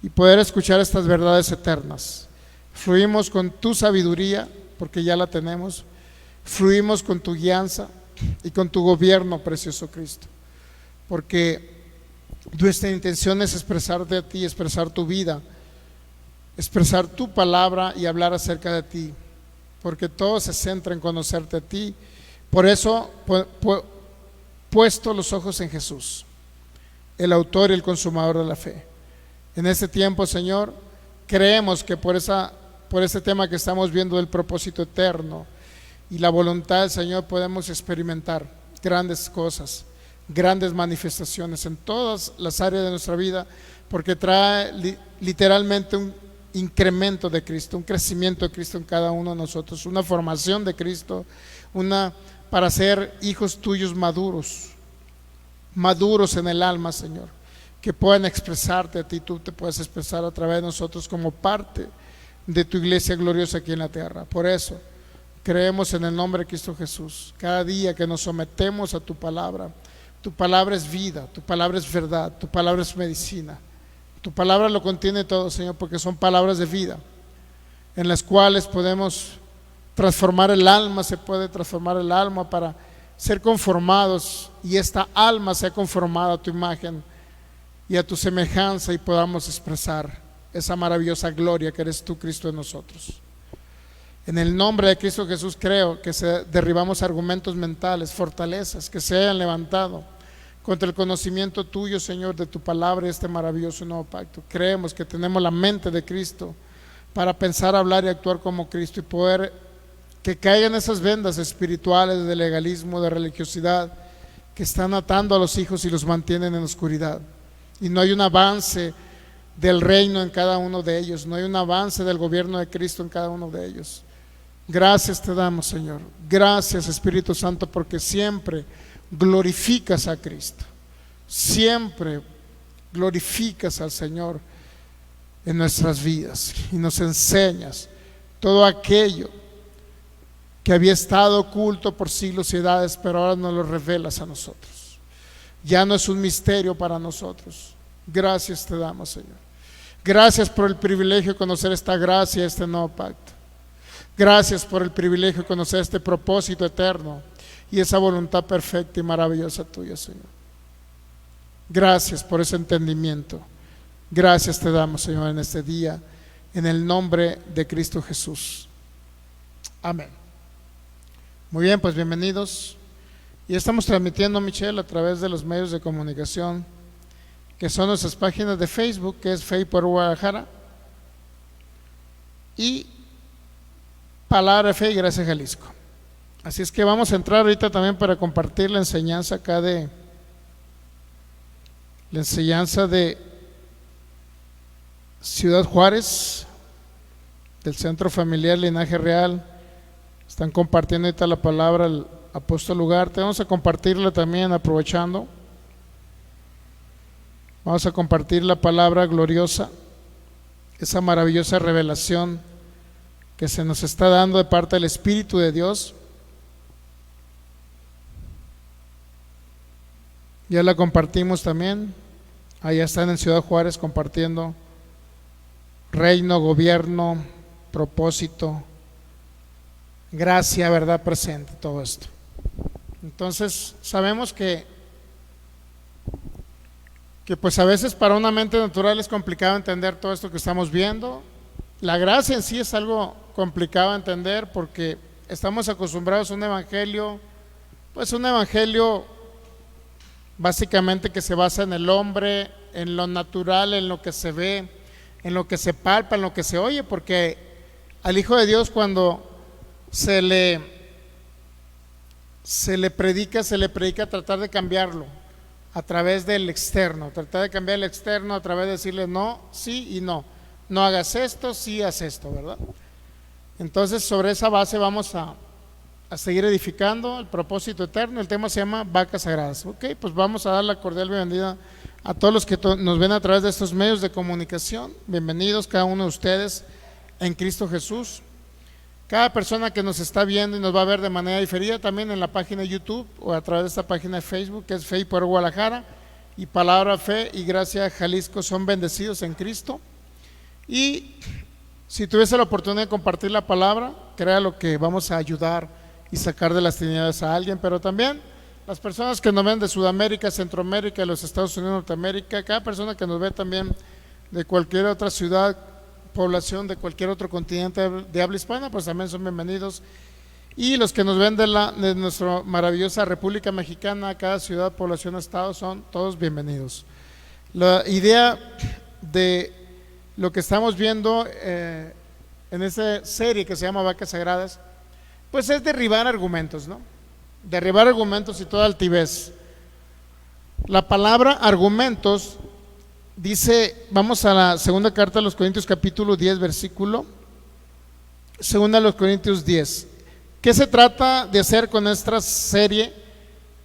y poder escuchar estas verdades eternas. Fluimos con tu sabiduría, porque ya la tenemos. Fluimos con tu guianza y con tu gobierno, precioso Cristo, porque nuestra intención es expresarte a ti, expresar tu vida, expresar tu palabra y hablar acerca de ti, porque todo se centra en conocerte a ti. Por eso, puesto los ojos en Jesús, el autor y el consumador de la fe. En este tiempo, Señor, creemos que por ese tema que estamos viendo del propósito eterno y la voluntad del Señor, podemos experimentar grandes cosas, grandes manifestaciones en todas las áreas de nuestra vida, porque trae literalmente un incremento de Cristo, un crecimiento de Cristo en cada uno de nosotros, una formación de Cristo, para ser hijos tuyos maduros en el alma, Señor, que puedan expresarte a ti. Tú te puedes expresar a través de nosotros como parte de tu iglesia gloriosa aquí en la tierra. Por eso creemos en el nombre de Cristo Jesús. Cada día que nos sometemos a tu palabra es vida, tu palabra es verdad, tu palabra es medicina. Tu palabra lo contiene todo, Señor, porque son palabras de vida en las cuales podemos transformar el alma. Se puede transformar el alma para ser conformados, y esta alma sea conformada a tu imagen y a tu semejanza, y podamos expresar esa maravillosa gloria que eres tú, Cristo, en nosotros. En el nombre de Cristo Jesús creo que derribamos argumentos mentales, fortalezas que se hayan levantado contra el conocimiento tuyo, Señor, de tu palabra y este maravilloso nuevo pacto. Creemos que tenemos la mente de Cristo para pensar, hablar y actuar como Cristo, y poder que caigan esas vendas espirituales de legalismo, de religiosidad, que están atando a los hijos y los mantienen en la oscuridad. Y no hay un avance del reino en cada uno de ellos, no hay un avance del gobierno de Cristo en cada uno de ellos. Gracias te damos, Señor. Gracias, Espíritu Santo, porque siempre glorificas a Cristo, siempre glorificas al Señor en nuestras vidas, y nos enseñas todo aquello que había estado oculto por siglos y edades, pero ahora nos lo revelas a nosotros. Ya no es un misterio para nosotros. Gracias te damos, Señor. Gracias por el privilegio de conocer esta gracia, este nuevo pacto. Gracias por el privilegio de conocer este propósito eterno y esa voluntad perfecta y maravillosa tuya, Señor. Gracias por ese entendimiento. Gracias te damos, Señor, en este día, en el nombre de Cristo Jesús. Amén. Muy bien, pues bienvenidos. Y estamos transmitiendo, Michelle, a través de los medios de comunicación, que son nuestras páginas de Facebook, que es Facebook Guadalajara, y Palabra de Fe y Gracia Jalisco. Así es que vamos a entrar ahorita también para compartir la enseñanza acá de la enseñanza de Ciudad Juárez, del Centro Familiar Linaje Real. Están compartiendo ahorita la palabra al apóstol Ugarte. Vamos a compartirla también, aprovechando. Vamos a compartir la palabra gloriosa, esa maravillosa revelación que se nos está dando de parte del Espíritu de Dios. Ya la compartimos también. Allá están en Ciudad Juárez compartiendo reino, gobierno, propósito, gracia, verdad presente, todo esto. Entonces sabemos que pues a veces para una mente natural es complicado entender todo esto que estamos viendo. La gracia en sí es algo complicado de entender, porque estamos acostumbrados a un evangelio, pues un evangelio básicamente que se basa en el hombre, en lo natural, en lo que se ve, en lo que se palpa, en lo que se oye, porque al Hijo de Dios, cuando se le predica tratar de cambiarlo a través del externo, tratar de cambiar el externo a través de decirle no, sí y no. No hagas esto, sí haz esto, ¿verdad? Entonces sobre esa base vamos a seguir edificando el propósito eterno. El tema se llama vacas sagradas. Ok, pues vamos a dar la cordial bienvenida a todos los que nos ven a través de estos medios de comunicación. Bienvenidos cada uno de ustedes en Cristo Jesús. Cada persona que nos está viendo y nos va a ver de manera diferida también en la página de YouTube o a través de esta página de Facebook, que es Facebook Guadalajara, y Palabra Fe y Gracia Jalisco, son bendecidos en Cristo. Y si tuviese la oportunidad de compartir la palabra, créalo que vamos a ayudar y sacar de las tinieblas a alguien, pero también las personas que nos ven de Sudamérica, Centroamérica, de los Estados Unidos, Norteamérica, cada persona que nos ve también de cualquier otra ciudad, población, de cualquier otro continente de habla hispana, pues también son bienvenidos. Y los que nos ven de nuestra maravillosa República Mexicana, cada ciudad, población, estado, son todos bienvenidos. La idea de lo que estamos viendo en esa serie que se llama Vacas Sagradas, pues es derribar argumentos, ¿no? Derribar argumentos y toda altivez. La palabra argumentos dice, vamos a la segunda carta a los Corintios capítulo 10 versículo, segunda a los Corintios 10. ¿Qué se trata de hacer con esta serie?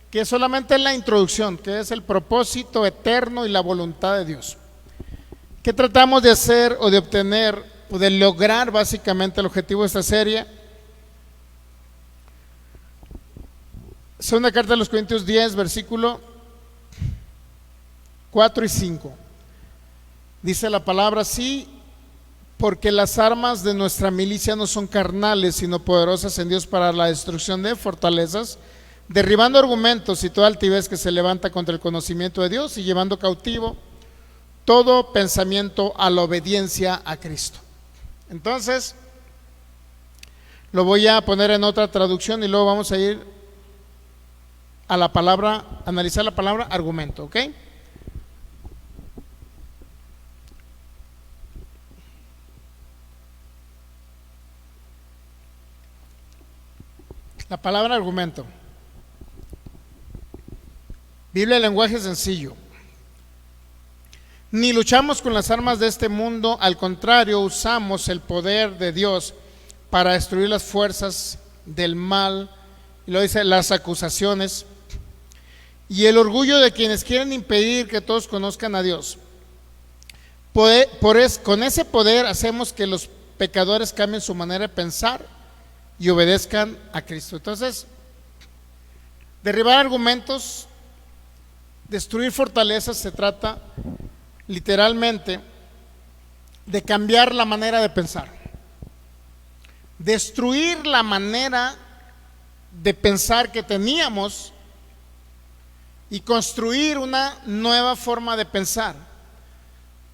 Que es solamente la introducción, que es el propósito eterno y la voluntad de Dios. ¿Qué tratamos de hacer o de obtener o de lograr básicamente el objetivo de esta serie? Segunda carta de los Corintios 10, versículo 4 y 5. Dice la palabra así: porque las armas de nuestra milicia no son carnales, sino poderosas en Dios para la destrucción de fortalezas, derribando argumentos y toda altivez que se levanta contra el conocimiento de Dios y llevando cautivo todo pensamiento a la obediencia a Cristo. Entonces, lo voy a poner en otra traducción y luego vamos a ir a la palabra, analizar la palabra argumento, ¿ok? La palabra argumento. Biblia de lenguaje sencillo. Ni luchamos con las armas de este mundo, al contrario, usamos el poder de Dios para destruir las fuerzas del mal, y lo dice, las acusaciones y el orgullo de quienes quieren impedir que todos conozcan a Dios. Con ese poder hacemos que los pecadores cambien su manera de pensar y obedezcan a Cristo. Entonces, derribar argumentos, destruir fortalezas, se trata literalmente de cambiar la manera de pensar, destruir la manera de pensar que teníamos y construir una nueva forma de pensar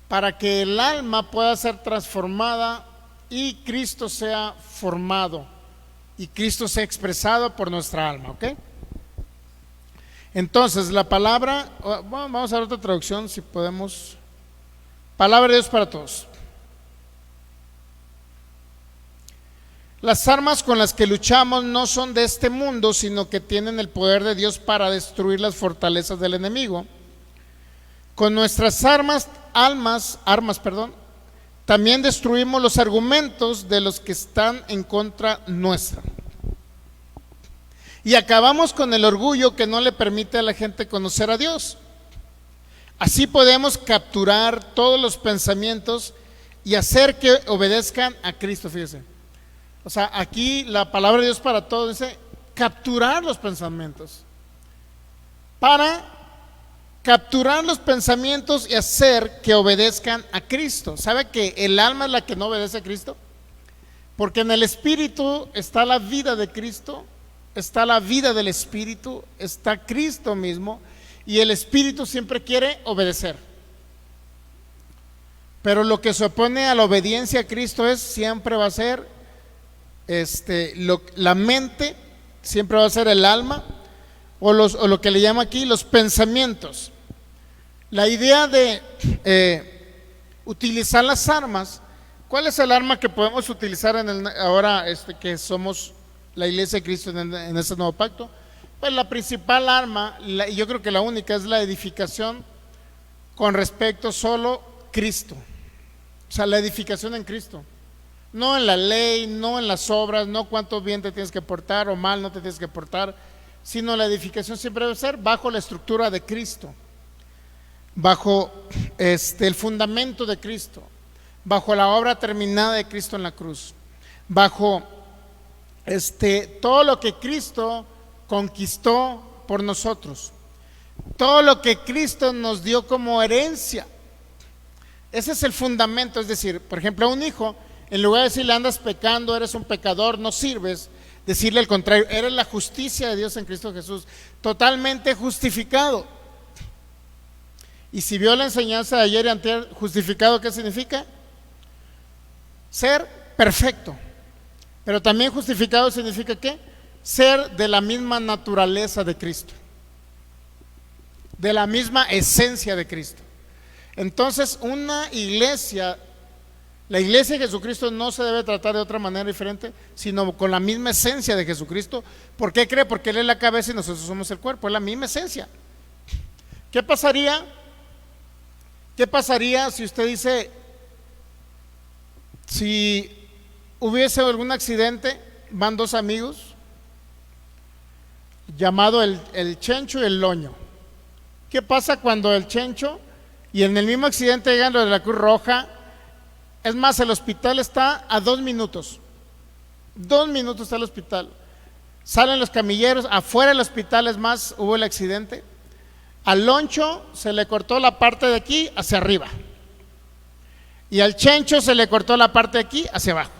para que el alma pueda ser transformada y Cristo sea formado y Cristo sea expresado por nuestra alma, ¿ok? Entonces la palabra, bueno, vamos a ver otra traducción si podemos. Palabra de Dios para todos. Las armas con las que luchamos no son de este mundo, sino que tienen el poder de Dios para destruir las fortalezas del enemigo. Con nuestras armas, también destruimos los argumentos de los que están en contra nuestra. Y acabamos con el orgullo que no le permite a la gente conocer a Dios. Así podemos capturar todos los pensamientos y hacer que obedezcan a Cristo, fíjese. O sea, aquí la palabra de Dios para todos dice capturar los pensamientos. Para capturar los pensamientos y hacer que obedezcan a Cristo. ¿Sabe que el alma es la que no obedece a Cristo? Porque en el Espíritu está la vida de Cristo, está la vida del Espíritu, está Cristo mismo. Y el Espíritu siempre quiere obedecer. Pero lo que se opone a la obediencia a Cristo siempre va a ser la mente, siempre va a ser el alma, o lo que le llama aquí los pensamientos. La idea de utilizar las armas. ¿Cuál es el arma que podemos utilizar ahora que somos la iglesia de Cristo en este nuevo pacto? Pues la principal arma, y yo creo que la única, es la edificación con respecto solo a Cristo. O sea, la edificación en Cristo. No en la ley, no en las obras, no cuánto bien te tienes que portar o mal no te tienes que portar, sino la edificación siempre debe ser bajo la estructura de Cristo, bajo el fundamento de Cristo, bajo la obra terminada de Cristo en la cruz, bajo todo lo que Cristo conquistó por nosotros, todo lo que Cristo nos dio como herencia. Ese es el fundamento. Es decir, por ejemplo, a un hijo, en lugar de decirle andas pecando, eres un pecador, no sirves, decirle al contrario, eres la justicia de Dios en Cristo Jesús, totalmente justificado. Y si vio la enseñanza de ayer y antier, justificado, ¿qué significa? Ser perfecto. Pero también justificado significa ¿qué? Ser de la misma naturaleza de Cristo, de la misma esencia de Cristo. Entonces, una iglesia, la iglesia de Jesucristo no se debe tratar de otra manera diferente, sino con la misma esencia de Jesucristo. ¿Por qué cree? Porque Él es la cabeza y nosotros somos el cuerpo, es la misma esencia. ¿Qué pasaría si usted dice, si hubiese algún accidente, van dos amigos, llamado el Chencho y el Loño? ¿Qué pasa cuando el Chencho, y en el mismo accidente llegan los de la Cruz Roja? Es más, el hospital está a 2 minutos. 2 minutos está el hospital. Salen los camilleros, afuera del hospital, es más, hubo el accidente. Al Loncho se le cortó la parte de aquí hacia arriba. Y al Chencho se le cortó la parte de aquí hacia abajo.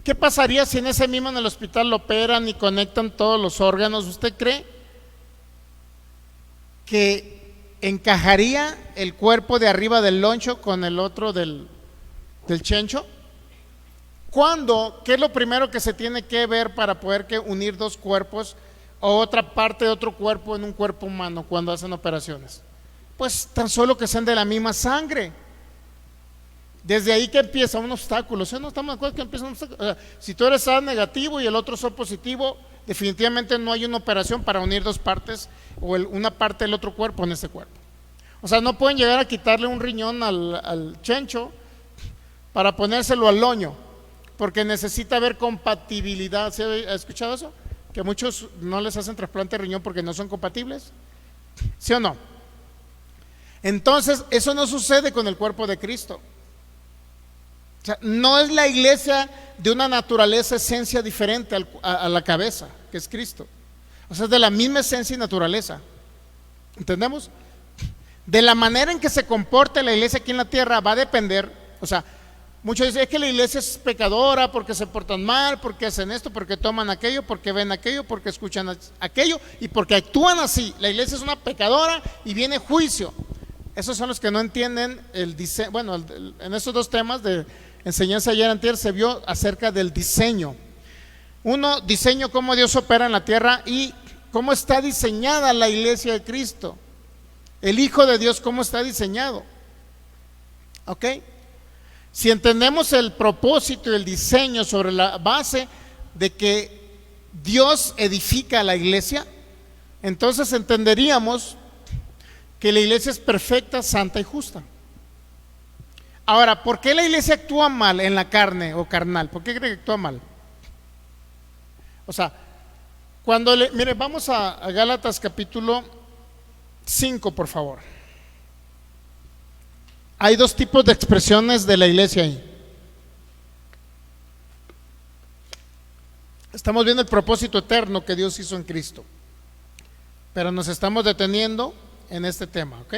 ¿Qué pasaría si en ese mismo en el hospital lo operan y conectan todos los órganos? ¿Usted cree que encajaría el cuerpo de arriba del Loncho con el otro del Chencho? ¿Cuándo? ¿Qué es lo primero que se tiene que ver para poder unir dos cuerpos o otra parte de otro cuerpo en un cuerpo humano cuando hacen operaciones? Pues tan solo que sean de la misma sangre. Desde ahí que empieza un obstáculo. ¿Sí? No estamos de acuerdo que empieza un obstáculo. O sea, si tú eres A negativo y el otro es positivo, definitivamente no hay una operación para unir dos partes o una parte del otro cuerpo en ese cuerpo. O sea, no pueden llegar a quitarle un riñón al Chencho para ponérselo al Loño, porque necesita haber compatibilidad. ¿Sí ha escuchado eso? Que a muchos no les hacen trasplante de riñón porque no son compatibles. ¿Sí o no? Entonces, eso no sucede con el cuerpo de Cristo. O sea, no es la iglesia de una naturaleza, esencia diferente a la cabeza, que es Cristo. O sea, es de la misma esencia y naturaleza. ¿Entendemos? De la manera en que se comporte la iglesia aquí en la tierra va a depender. O sea, muchos dicen, es que la iglesia es pecadora porque se portan mal, porque hacen esto, porque toman aquello, porque ven aquello, porque escuchan aquello y porque actúan así. La iglesia es una pecadora y viene juicio. Esos son los que no entienden el diseño. Bueno, en estos dos temas de enseñanza ayer antier se vio acerca del diseño. Uno, diseño, cómo Dios opera en la tierra y cómo está diseñada la iglesia de Cristo. El Hijo de Dios, cómo está diseñado. ¿Ok? Si entendemos el propósito y el diseño sobre la base de que Dios edifica a la iglesia, entonces entenderíamos que la iglesia es perfecta, santa y justa. Ahora, ¿por qué la iglesia actúa mal en la carne o carnal? ¿Por qué cree que actúa mal? O sea, mire, vamos a Gálatas capítulo 5, por favor. Hay dos tipos de expresiones de la iglesia ahí. Estamos viendo el propósito eterno que Dios hizo en Cristo, pero nos estamos deteniendo en este tema, ¿ok?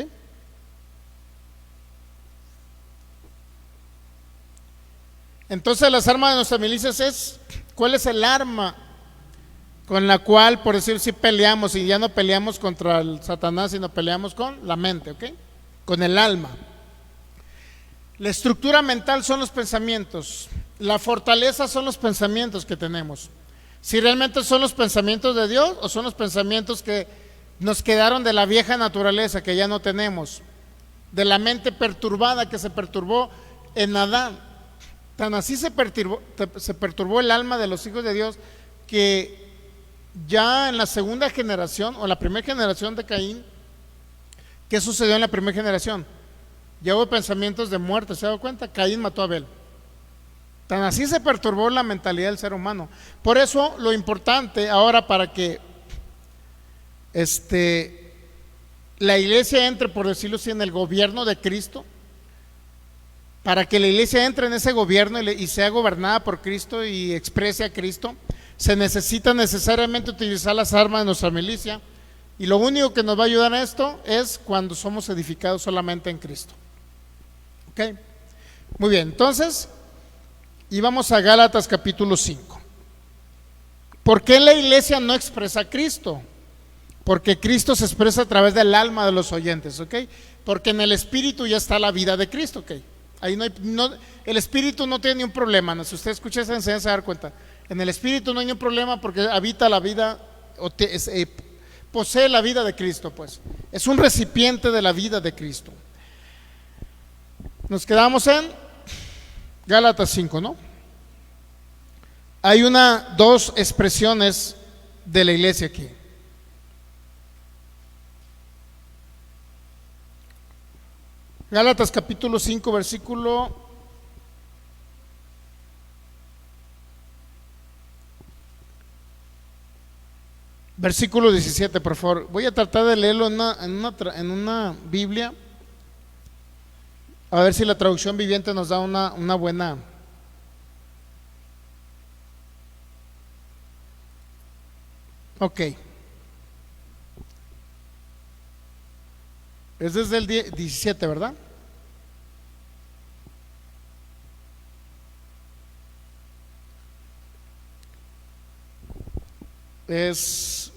Entonces las armas de nuestras milicias es, ¿cuál es el arma con la cual, por decir así, peleamos? Y ya no peleamos contra el Satanás, sino peleamos con la mente, ¿ok? Con el alma. La estructura mental son los pensamientos, la fortaleza son los pensamientos que tenemos. Si realmente son los pensamientos de Dios o son los pensamientos que nos quedaron de la vieja naturaleza que ya no tenemos, de la mente perturbada que se perturbó en Adán. Tan así se perturbó el alma de los hijos de Dios que ya en la segunda generación o la primera generación de Caín, ¿qué sucedió en la primera generación? Ya hubo pensamientos de muerte. ¿Se ha dado cuenta? Caín mató a Abel. Tan así se perturbó la mentalidad del ser humano. Por eso lo importante ahora para que la iglesia entre, por decirlo así, en el gobierno de Cristo, para que la iglesia entre en ese gobierno y sea gobernada por Cristo y exprese a Cristo, se necesita necesariamente utilizar las armas de nuestra milicia, Y lo único que nos va a ayudar a esto es cuando somos edificados solamente en Cristo. ¿Ok? Muy bien, entonces, y vamos a Gálatas capítulo 5. ¿Por qué la iglesia no expresa a Cristo? Porque Cristo se expresa a través del alma de los oyentes, ¿ok? Porque en el espíritu ya está la vida de Cristo, ¿ok? Ahí el espíritu no tiene ni un problema, ¿no? Si usted escucha esa enseñanza, se va a dar cuenta. En el espíritu no hay ningún problema porque habita la vida, posee la vida de Cristo, pues. Es un recipiente de la vida de Cristo. Nos quedamos en Gálatas 5, ¿no? Hay dos expresiones de la iglesia aquí. Gálatas capítulo 5, versículo 17, por favor. Voy a tratar de leerlo en una Biblia, a ver si la traducción viviente nos da una buena. Ok. Es desde el 17, ¿verdad? Es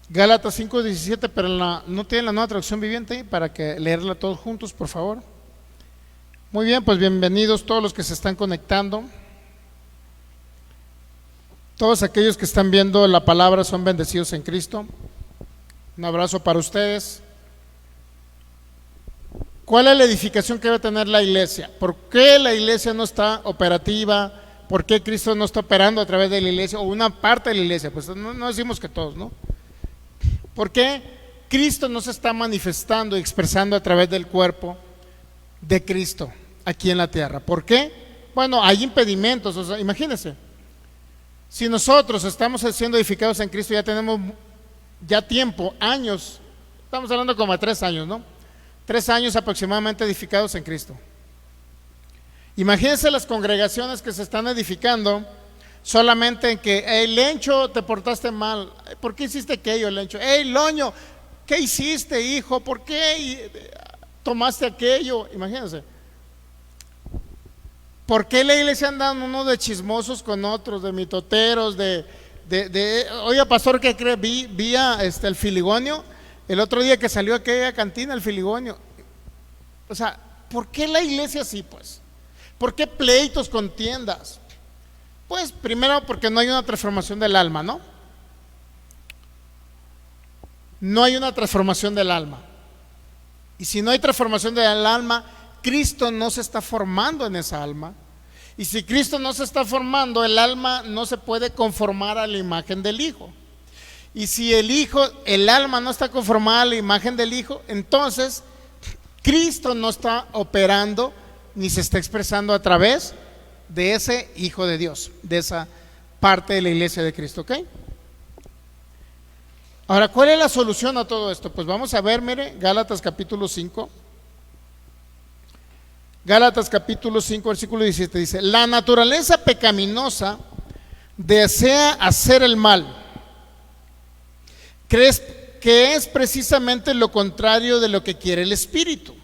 Gálatas 5:17, pero no tiene la nueva traducción viviente para que leerla todos juntos, por favor. Muy bien, pues bienvenidos todos los que se están conectando. Todos aquellos que están viendo la palabra son bendecidos en Cristo. Un abrazo para ustedes. ¿Cuál es la edificación que debe tener la iglesia? ¿Por qué la iglesia no está operativa? ¿Por qué Cristo no está operando a través de la iglesia o una parte de la iglesia? Pues no decimos que todos, ¿no? ¿Por qué Cristo no se está manifestando y expresando a través del cuerpo de Cristo aquí en la tierra? ¿Por qué? Bueno, hay impedimentos, o sea, imagínense. Si nosotros estamos siendo edificados en Cristo, ya tenemos tiempo, años, estamos hablando como de 3 años, ¿no? 3 años aproximadamente edificados en Cristo. Imagínense las congregaciones que se están edificando solamente en que, hey, Lencho, te portaste mal. ¿Por qué hiciste aquello, Lencho? Hey, Loño, ¿qué hiciste, hijo? ¿Por qué tomaste aquello? Imagínense. ¿Por qué la iglesia andan uno de chismosos con otros, de mitoteros, oiga, pastor, ¿qué cree? Vi el Filigonio el otro día que salió a aquella cantina, el Filigonio. O sea, ¿por qué la iglesia así, pues? ¿Por qué pleitos, contiendas? Pues primero porque no hay una transformación del alma, ¿no? No hay una transformación del alma. Y si no hay transformación del alma, Cristo no se está formando en esa alma. Y si Cristo no se está formando, el alma no se puede conformar a la imagen del Hijo. Y si el alma no está conformada a la imagen del Hijo, entonces Cristo no está operando ni se está expresando a través de ese Hijo de Dios, de esa parte de la iglesia de Cristo, ¿ok? Ahora, ¿cuál es la solución a todo esto? Pues vamos a ver, mire, Gálatas capítulo 5. Gálatas capítulo 5, versículo 17 dice: la naturaleza pecaminosa desea hacer el mal, crees que es precisamente lo contrario de lo que quiere el Espíritu.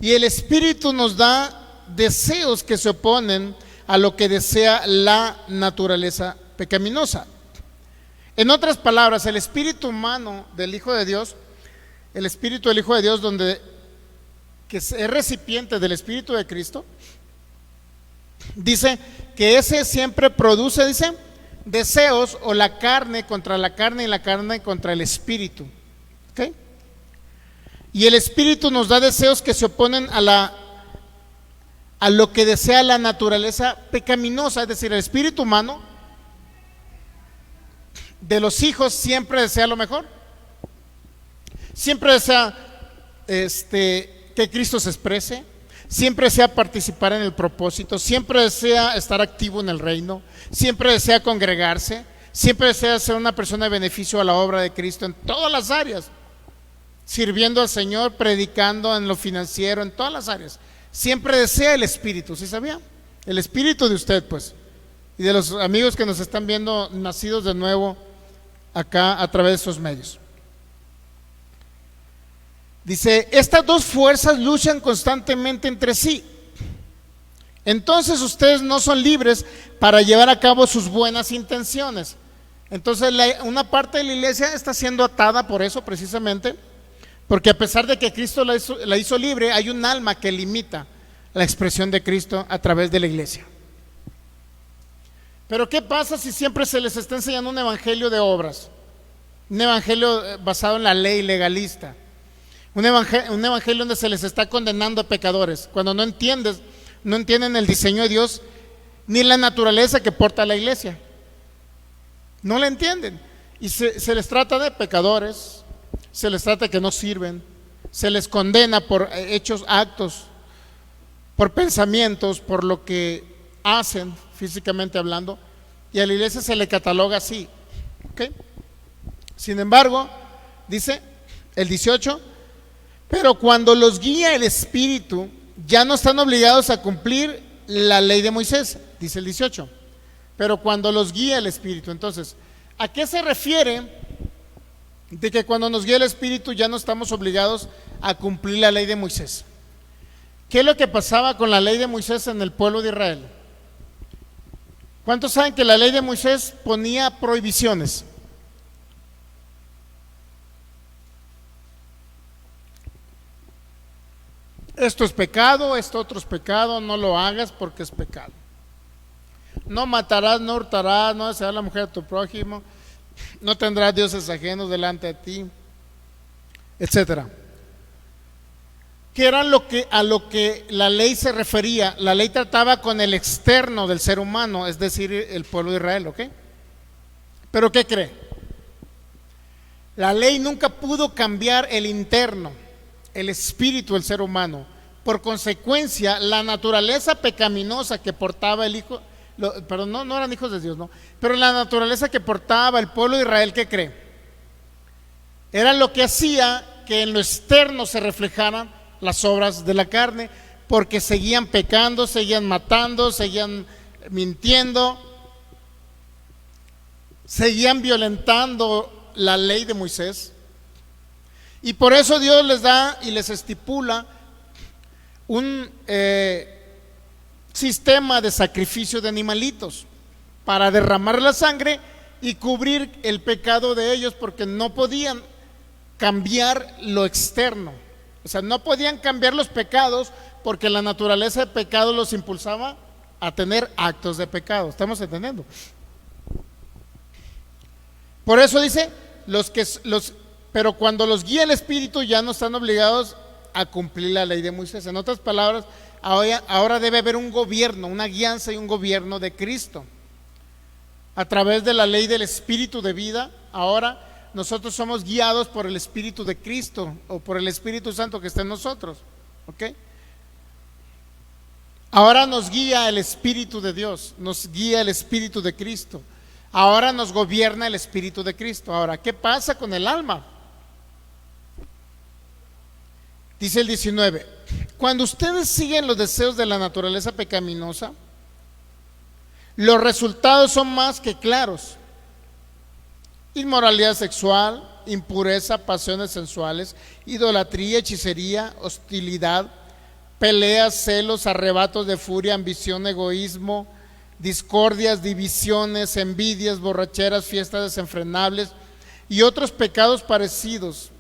Y el Espíritu nos da deseos que se oponen a lo que desea la naturaleza pecaminosa. En otras palabras, el espíritu humano del Hijo de Dios, el espíritu del Hijo de Dios, que es recipiente del Espíritu de Cristo, dice que ese siempre produce, dice, deseos, o la carne contra la carne y la carne contra el espíritu. ¿Ok? Y el espíritu nos da deseos que se oponen a lo que desea la naturaleza pecaminosa, es decir, el espíritu humano de los hijos siempre desea lo mejor, siempre desea que Cristo se exprese, siempre desea participar en el propósito, siempre desea estar activo en el reino, siempre desea congregarse, siempre desea ser una persona de beneficio a la obra de Cristo en todas las áreas, sirviendo al Señor, predicando en lo financiero, en todas las áreas. Siempre desea el espíritu, ¿sí sabía? El espíritu de usted, pues, y de los amigos que nos están viendo nacidos de nuevo acá a través de estos medios. Dice, estas dos fuerzas luchan constantemente entre sí. Entonces ustedes no son libres para llevar a cabo sus buenas intenciones. Entonces una parte de la iglesia está siendo atada por eso precisamente, porque a pesar de que Cristo la hizo libre, hay un alma que limita la expresión de Cristo a través de la iglesia. Pero ¿qué pasa si siempre se les está enseñando un evangelio de obras? Un evangelio basado en la ley legalista. Un evangelio donde se les está condenando a pecadores, cuando no entienden el diseño de Dios ni la naturaleza que porta la iglesia. No la entienden. Y se les trata de pecadores, se les trata de que no sirven, se les condena por hechos, actos, por pensamientos, por lo que hacen físicamente hablando, y a la iglesia se le cataloga así. ¿Okay? Sin embargo, dice el 18, pero cuando los guía el Espíritu, ya no están obligados a cumplir la ley de Moisés, dice el 18. Pero cuando los guía el Espíritu, entonces, ¿a qué se refiere de que cuando nos guía el Espíritu ya no estamos obligados a cumplir la ley de Moisés? ¿Qué es lo que pasaba con la ley de Moisés en el pueblo de Israel? ¿Cuántos saben que la ley de Moisés ponía prohibiciones? Esto es pecado, esto otro es pecado, no lo hagas porque es pecado. No matarás, no hurtarás, no desearás la mujer de tu prójimo, no tendrás dioses ajenos delante de ti, etcétera. ¿Qué era a lo que la ley se refería? La ley trataba con el externo del ser humano, es decir, el pueblo de Israel, ¿ok? Pero ¿qué cree? La ley nunca pudo cambiar el interno, el espíritu del ser humano. Por consecuencia, la naturaleza pecaminosa que portaba el hijo, perdón, no eran hijos de Dios, no, pero la naturaleza que portaba el pueblo de Israel, ¿qué cree? Era lo que hacía que en lo externo se reflejaran las obras de la carne, porque seguían pecando, seguían matando, seguían mintiendo, seguían violentando la ley de Moisés. Y por eso Dios les da y les estipula un sistema de sacrificio de animalitos para derramar la sangre y cubrir el pecado de ellos, porque no podían cambiar lo externo. O sea, no podían cambiar los pecados porque la naturaleza de pecado los impulsaba a tener actos de pecado. ¿Estamos entendiendo? Por eso dice, pero cuando los guía el Espíritu ya no están obligados a cumplir la ley de Moisés. En otras palabras, ahora debe haber un gobierno, una guianza y un gobierno de Cristo. A través de la ley del Espíritu de vida, ahora nosotros somos guiados por el Espíritu de Cristo o por el Espíritu Santo que está en nosotros. ¿Ok? Ahora nos guía el Espíritu de Dios, nos guía el Espíritu de Cristo. Ahora nos gobierna el Espíritu de Cristo. Ahora, ¿qué pasa con el alma? Dice el 19, cuando ustedes siguen los deseos de la naturaleza pecaminosa, los resultados son más que claros: inmoralidad sexual, impureza, pasiones sensuales, idolatría, hechicería, hostilidad, peleas, celos, arrebatos de furia, ambición, egoísmo, discordias, divisiones, envidias, borracheras, fiestas desenfrenables y otros pecados parecidos.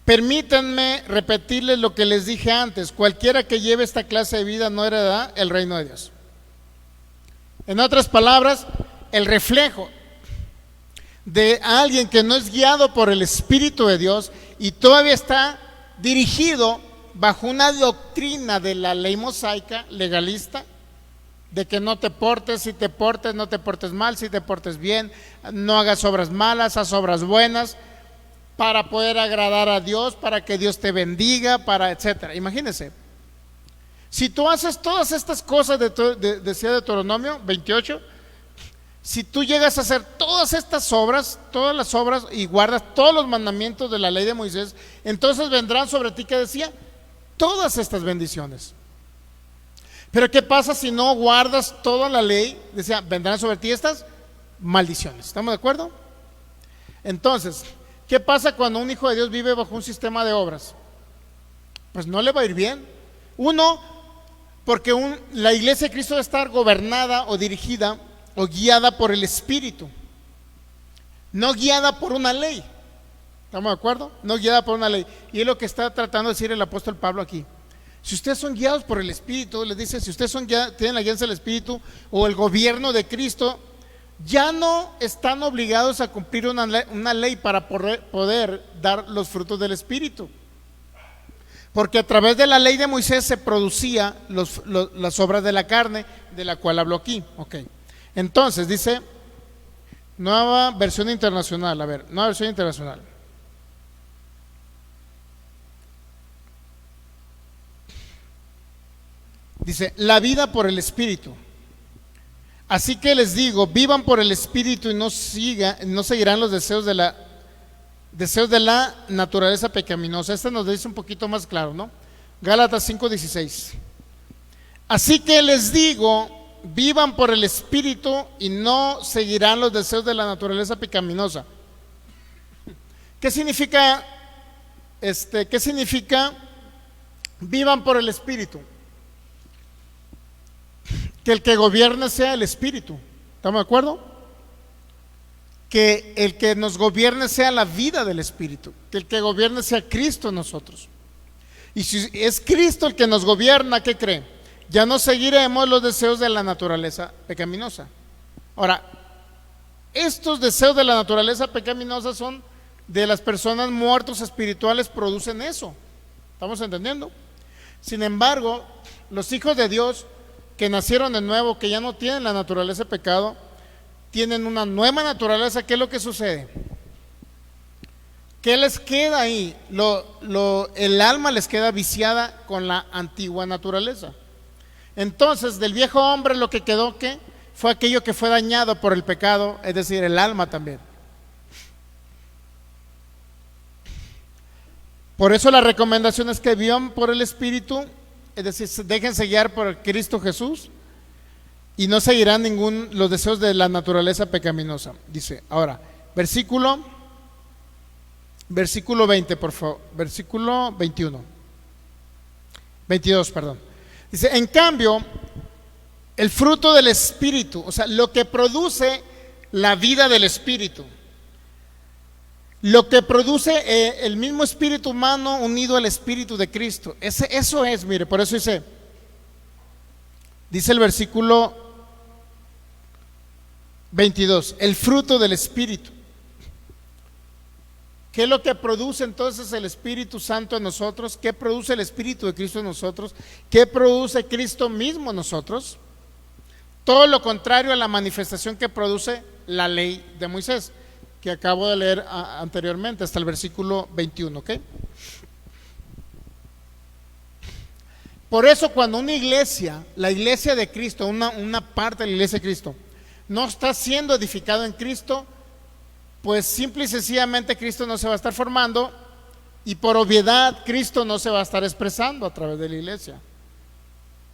Permítanme repetirles lo que les dije antes: cualquiera que lleve esta clase de vida no heredará el reino de Dios. En otras palabras, el reflejo de alguien que no es guiado por el Espíritu de Dios y todavía está dirigido bajo una doctrina de la ley mosaica, legalista, de que no te portes, si te portes, no te portes mal, si te portes bien, no hagas obras malas, haz obras buenas, para poder agradar a Dios, para que Dios te bendiga, para etcétera. Imagínense, si tú haces todas estas cosas decía Deuteronomio 28, si tú llegas a hacer todas estas obras, todas las obras, y guardas todos los mandamientos de la ley de Moisés, entonces vendrán sobre ti, que decía, todas estas bendiciones. Pero ¿qué pasa si no guardas toda la ley? Decía, vendrán sobre ti estas maldiciones. ¿Estamos de acuerdo? Entonces, ¿qué pasa cuando un hijo de Dios vive bajo un sistema de obras? Pues no le va a ir bien. Uno, porque la iglesia de Cristo debe estar gobernada o dirigida o guiada por el Espíritu, no guiada por una ley. ¿Estamos de acuerdo? No guiada por una ley. Y es lo que está tratando de decir el apóstol Pablo aquí. Si ustedes son guiados por el Espíritu, les dice, si ustedes tienen la guianza del Espíritu o el gobierno de Cristo, ya no están obligados a cumplir una ley para poder dar los frutos del Espíritu. Porque a través de la ley de Moisés se producía las obras de la carne, de la cual hablo aquí. Okay. Entonces dice, nueva versión internacional, nueva versión internacional. Dice, la vida por el Espíritu. Así que les digo, vivan por el Espíritu y no seguirán los deseos de la naturaleza pecaminosa. Este nos dice un poquito más claro, ¿no? Gálatas 5:16. Así que les digo, vivan por el Espíritu y no seguirán los deseos de la naturaleza pecaminosa. ¿Qué significa vivan por el Espíritu? Que el que gobierne sea el Espíritu. ¿Estamos de acuerdo? Que el que nos gobierne sea la vida del Espíritu, que el que gobierne sea Cristo en nosotros. Y si es Cristo el que nos gobierna, ¿qué cree? Ya no seguiremos los deseos de la naturaleza pecaminosa. Ahora, estos deseos de la naturaleza pecaminosa son de las personas muertos espirituales, producen eso. ¿Estamos entendiendo? Sin embargo, los hijos de Dios que nacieron de nuevo, que ya no tienen la naturaleza de pecado, tienen una nueva naturaleza. ¿Qué es lo que sucede? ¿Qué les queda ahí? El alma les queda viciada con la antigua naturaleza. Entonces, del viejo hombre lo que quedó, ¿qué? Fue aquello que fue dañado por el pecado, es decir, el alma también. Por eso la recomendación es que vivan por el Espíritu, es decir, déjense guiar por Cristo Jesús y no seguirán los deseos de la naturaleza pecaminosa. Dice, ahora, versículo 20, por favor, versículo 22, perdón. Dice, en cambio, el fruto del Espíritu, o sea, lo que produce la vida del Espíritu, lo que produce el mismo espíritu humano unido al Espíritu de Cristo, eso es, mire, por eso dice el versículo 22, el fruto del Espíritu. ¿Qué es lo que produce entonces el Espíritu Santo en nosotros? ¿Qué produce el Espíritu de Cristo en nosotros? ¿Qué produce Cristo mismo en nosotros? Todo lo contrario a la manifestación que produce la ley de Moisés, que acabo de leer anteriormente, hasta el versículo 21, ¿ok? Por eso cuando una iglesia, la iglesia de Cristo, una parte de la iglesia de Cristo, no está siendo edificado en Cristo, pues simple y sencillamente Cristo no se va a estar formando y por obviedad Cristo no se va a estar expresando a través de la iglesia.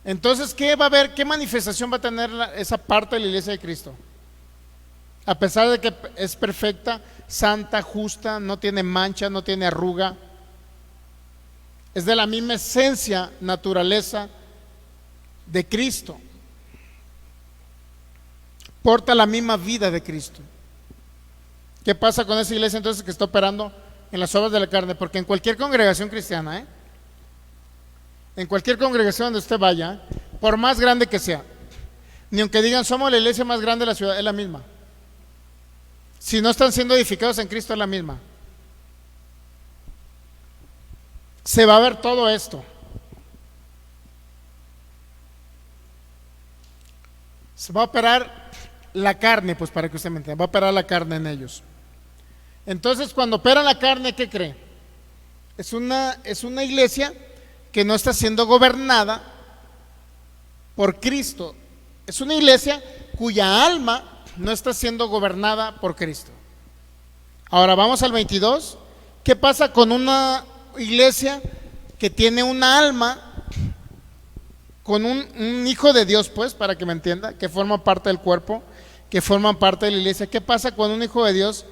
Entonces, ¿qué va a haber? ¿Qué manifestación va a tener esa parte de la iglesia de Cristo? A pesar de que es perfecta, santa, justa, no tiene mancha, no tiene arruga, es de la misma esencia, naturaleza de Cristo, porta la misma vida de Cristo. ¿Qué pasa con esa iglesia entonces que está operando en las obras de la carne? Porque en cualquier congregación cristiana, en cualquier congregación donde usted vaya, por más grande que sea, ni aunque digan somos la iglesia más grande de la ciudad, es la misma. Si no están siendo edificados en Cristo, es la misma. Se va a ver todo esto. Se va a operar la carne, pues para que usted me entienda, va a operar la carne en ellos. Entonces, cuando opera la carne, ¿qué cree? Es una iglesia que no está siendo gobernada por Cristo. Es una iglesia cuya alma no está siendo gobernada por Cristo. Ahora vamos al 22. ¿Qué pasa con una iglesia que tiene una alma, con un hijo de Dios, pues, para que me entienda, que forma parte del cuerpo, que forman parte de la iglesia. ¿Qué pasa cuando un hijo de Dios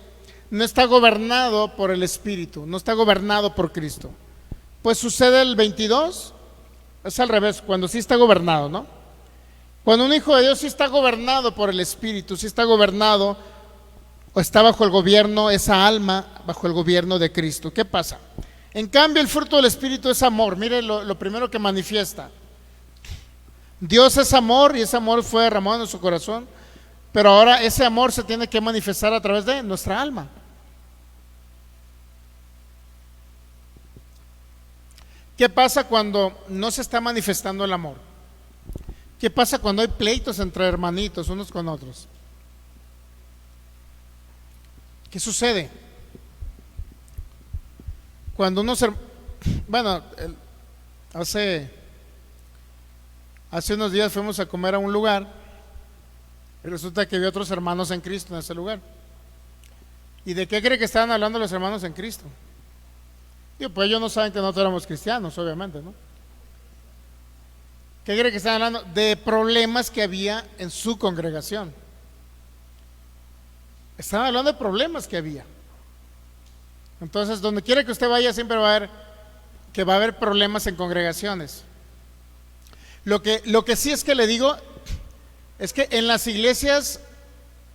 no está gobernado por el Espíritu, no está gobernado por Cristo? Pues sucede el 22, es al revés, cuando sí está gobernado, ¿no? Cuando un hijo de Dios sí está gobernado por el Espíritu, sí está gobernado o está bajo el gobierno, esa alma bajo el gobierno de Cristo. ¿Qué pasa? En cambio, el fruto del Espíritu es amor. Mire lo primero que manifiesta. Dios es amor y ese amor fue derramado en nuestro corazón, pero ahora ese amor se tiene que manifestar a través de nuestra alma. ¿Qué pasa cuando no se está manifestando el amor? ¿Qué pasa cuando hay pleitos entre hermanitos unos con otros? ¿Qué sucede? Cuando unos bueno, hace unos días fuimos a comer a un lugar y resulta que había otros hermanos en Cristo en ese lugar. ¿Y de qué cree que estaban hablando los hermanos en Cristo? Pues ellos no saben que nosotros éramos cristianos, obviamente, ¿no? ¿Qué cree que estaban hablando? De problemas que había en su congregación. Estaban hablando de problemas que había. Entonces, donde quiera que usted vaya, siempre va a haber problemas en congregaciones. Lo que sí es que le digo es que en las iglesias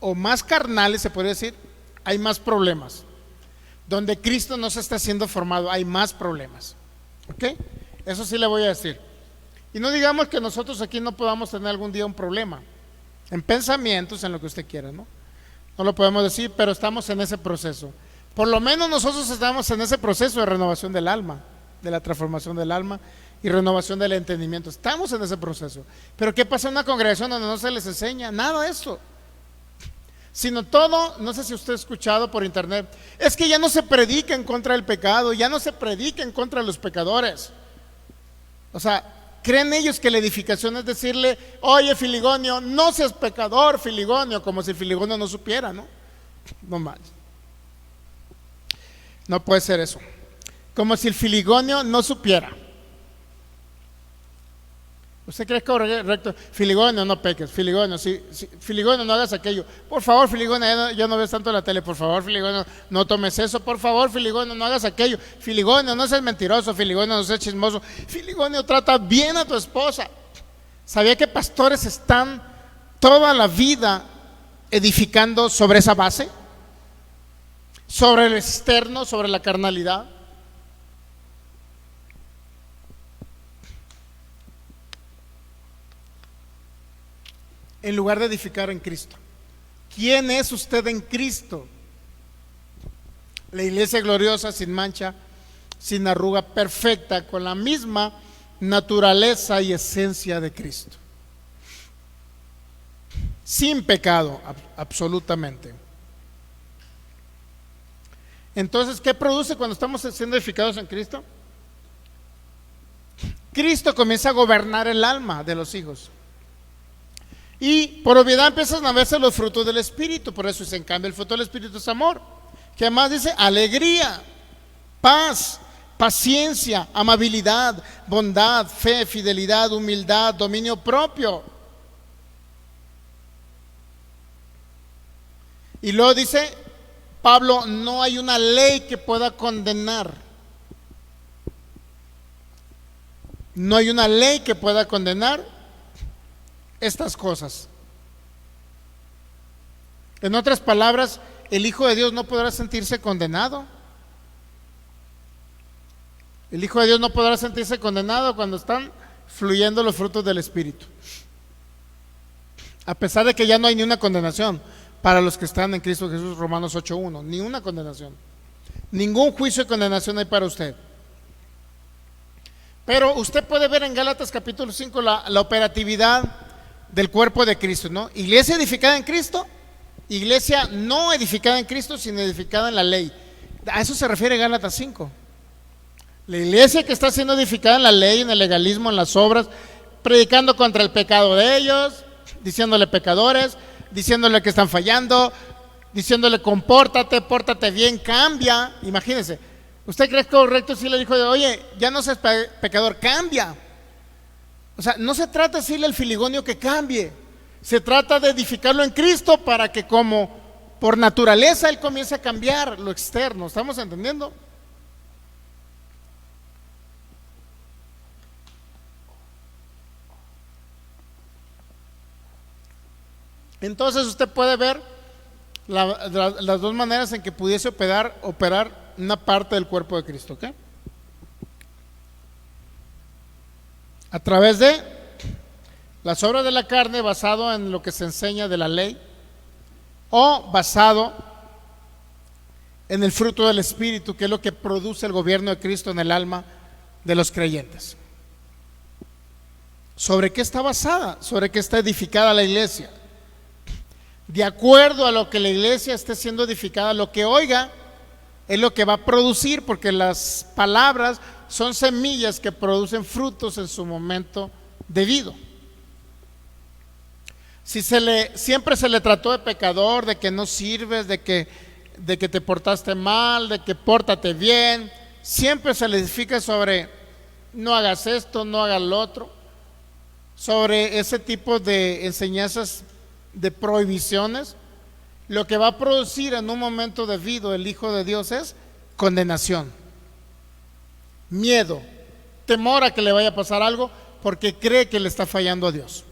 o más carnales, se podría decir, hay más problemas. Donde Cristo no se está siendo formado, hay más problemas. ¿Ok? Eso sí le voy a decir. Y no digamos que nosotros aquí no podamos tener algún día un problema en pensamientos, en lo que usted quiera, ¿no? No lo podemos decir, pero estamos en ese proceso. Por lo menos nosotros estamos en ese proceso de renovación del alma, de la transformación del alma y renovación del entendimiento. Estamos en ese proceso. Pero ¿qué pasa en una congregación donde no se les enseña nada de esto? Sino todo, no sé si usted ha escuchado por internet, es que ya no se predica en contra del pecado, ya no se predica en contra de los pecadores. O sea, creen ellos que la edificación es decirle, oye Filigonio, no seas pecador, Filigonio, como si Filigonio no supiera, ¿no? No más. No puede ser eso. Como si el Filigonio no supiera. ¿Usted cree que es correcto? Filigonio, no peques. Filigonio, sí, Filigonio, no hagas aquello. Por favor, Filigonio, ya no ves tanto la tele. Por favor, Filigonio, no tomes eso. Por favor, Filigonio, no hagas aquello. Filigonio, no seas mentiroso. Filigonio, no seas chismoso. Filigonio, trata bien a tu esposa. ¿Sabía que pastores están toda la vida edificando sobre esa base? Sobre el externo, sobre la carnalidad. En lugar de edificar en Cristo. ¿Quién es usted en Cristo? La iglesia gloriosa, sin mancha, sin arruga, perfecta, con la misma naturaleza y esencia de Cristo. Sin pecado, absolutamente. Entonces, ¿qué produce cuando estamos siendo edificados en Cristo? Cristo comienza a gobernar el alma de los hijos. Y por obviedad empiezan a verse los frutos del Espíritu. Por eso dice, en cambio, el fruto del Espíritu es amor. Que además dice alegría, paz, paciencia, amabilidad, bondad, fe, fidelidad, humildad, dominio propio. Y luego dice Pablo, no hay una ley que pueda condenar. No hay una ley que pueda condenar estas cosas. En otras palabras, el Hijo de Dios no podrá sentirse condenado. El Hijo de Dios no podrá sentirse condenado cuando están fluyendo los frutos del Espíritu. A pesar de que ya no hay ni una condenación para los que están en Cristo Jesús, Romanos 8:1, ni una condenación. Ningún juicio de condenación hay para usted. Pero usted puede ver en Gálatas capítulo 5 la operatividad del cuerpo de Cristo, ¿no? Iglesia edificada en Cristo, iglesia no edificada en Cristo, sino edificada en la ley. A eso se refiere Gálatas 5. La iglesia que está siendo edificada en la ley, en el legalismo, en las obras, predicando contra el pecado de ellos, diciéndole pecadores, diciéndole que están fallando, diciéndole compórtate, pórtate bien, cambia. Imagínense, ¿usted cree que es correcto si le dijo, oye, ya no seas pecador, cambia? O sea, no se trata de decirle al Filigonio que cambie, Se trata de edificarlo en Cristo para que como por naturaleza Él comience a cambiar lo externo. ¿Estamos entendiendo? Entonces usted puede ver las dos maneras en que pudiese operar una parte del cuerpo de Cristo, ¿ok? A través de las obras de la carne, basado en lo que se enseña de la ley, o basado en el fruto del Espíritu, que es lo que produce el gobierno de Cristo en el alma de los creyentes. ¿Sobre qué está basada? ¿Sobre qué está edificada la iglesia? De acuerdo a lo que la iglesia esté siendo edificada, lo que oiga es lo que va a producir, porque las palabras son semillas que producen frutos en su momento debido. Si siempre se le trató de pecador, de que no sirves, de que te portaste mal, de que pórtate bien, siempre se le edifica sobre no hagas esto, no hagas lo otro, sobre ese tipo de enseñanzas de prohibiciones. Lo que va a producir en un momento debido el Hijo de Dios es condenación, miedo, temor a que le vaya a pasar algo porque cree que le está fallando a Dios.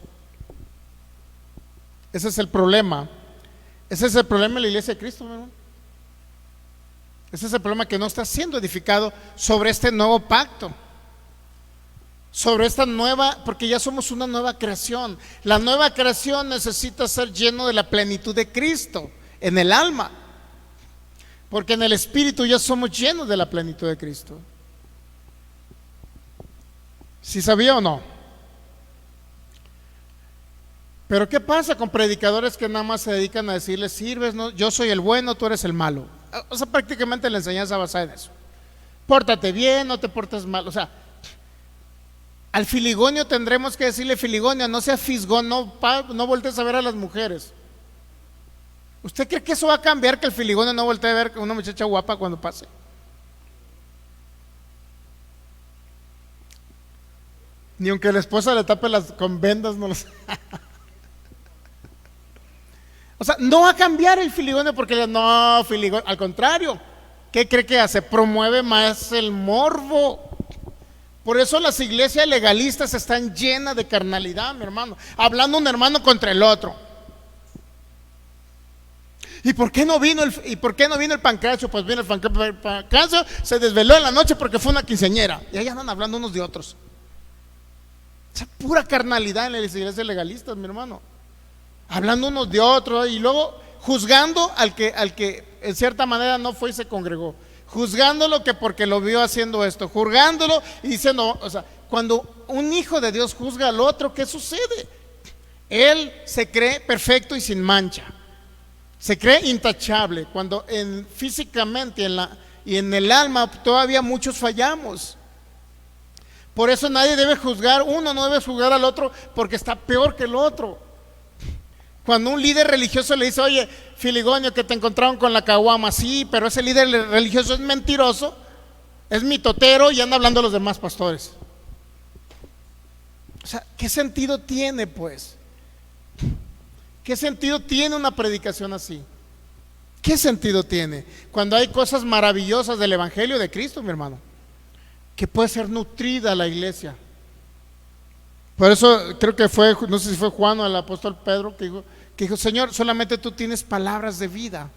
Ese es el problema. Ese es el problema de la iglesia de Cristo, ¿no? Ese es el problema, que no está siendo edificado sobre este nuevo pacto, sobre esta nueva, porque ya somos una nueva creación. La nueva creación necesita ser lleno de la plenitud de Cristo en el alma, porque en el espíritu ya somos llenos de la plenitud de Cristo. ¿Sí sabía o no? Pero ¿qué pasa con predicadores que nada más se dedican a decirles, sirves, no, yo soy el bueno, tú eres el malo? O sea, prácticamente la enseñanza basada en eso. Pórtate bien, no te portes mal. O sea, al filigonio tendremos que decirle, filigonio, no seas fisgón, no voltees a ver a las mujeres. ¿Usted cree que eso va a cambiar, que el filigonio no voltee a ver a una muchacha guapa cuando pase? Ni aunque la esposa le tape con vendas, no lo sé. O sea, no va a cambiar el filigonio porque no, filigonio, al contrario, ¿qué cree que hace? Promueve más el morbo. Por eso las iglesias legalistas están llenas de carnalidad, mi hermano, hablando un hermano contra el otro. ¿Y por qué no vino el Pancracio? Pues vino el Pancracio, se desveló en la noche porque fue una quinceañera. Y ahí andan hablando unos de otros. O sea, pura carnalidad en las iglesias legalistas, mi hermano, hablando unos de otros y luego juzgando al que en cierta manera no fue y se congregó, juzgándolo que porque lo vio haciendo esto, juzgándolo y diciendo, o sea, cuando un hijo de Dios juzga al otro, ¿qué sucede? Él se cree perfecto y sin mancha, se cree intachable, cuando físicamente y en el alma todavía muchos fallamos. Por eso nadie debe juzgar, uno no debe juzgar al otro porque está peor que el otro. Cuando un líder religioso le dice, oye, filigonio, que te encontraron con la caguama, sí, pero ese líder religioso es mentiroso, es mitotero y anda hablando a los demás pastores. O sea, ¿qué sentido tiene, pues? ¿Qué sentido tiene una predicación así? ¿Qué sentido tiene? Cuando hay cosas maravillosas del Evangelio de Cristo, mi hermano, que puede ser nutrida la iglesia. Por eso creo que fue, no sé si fue Juan o el apóstol Pedro que dijo, Señor, solamente tú tienes palabras de vida.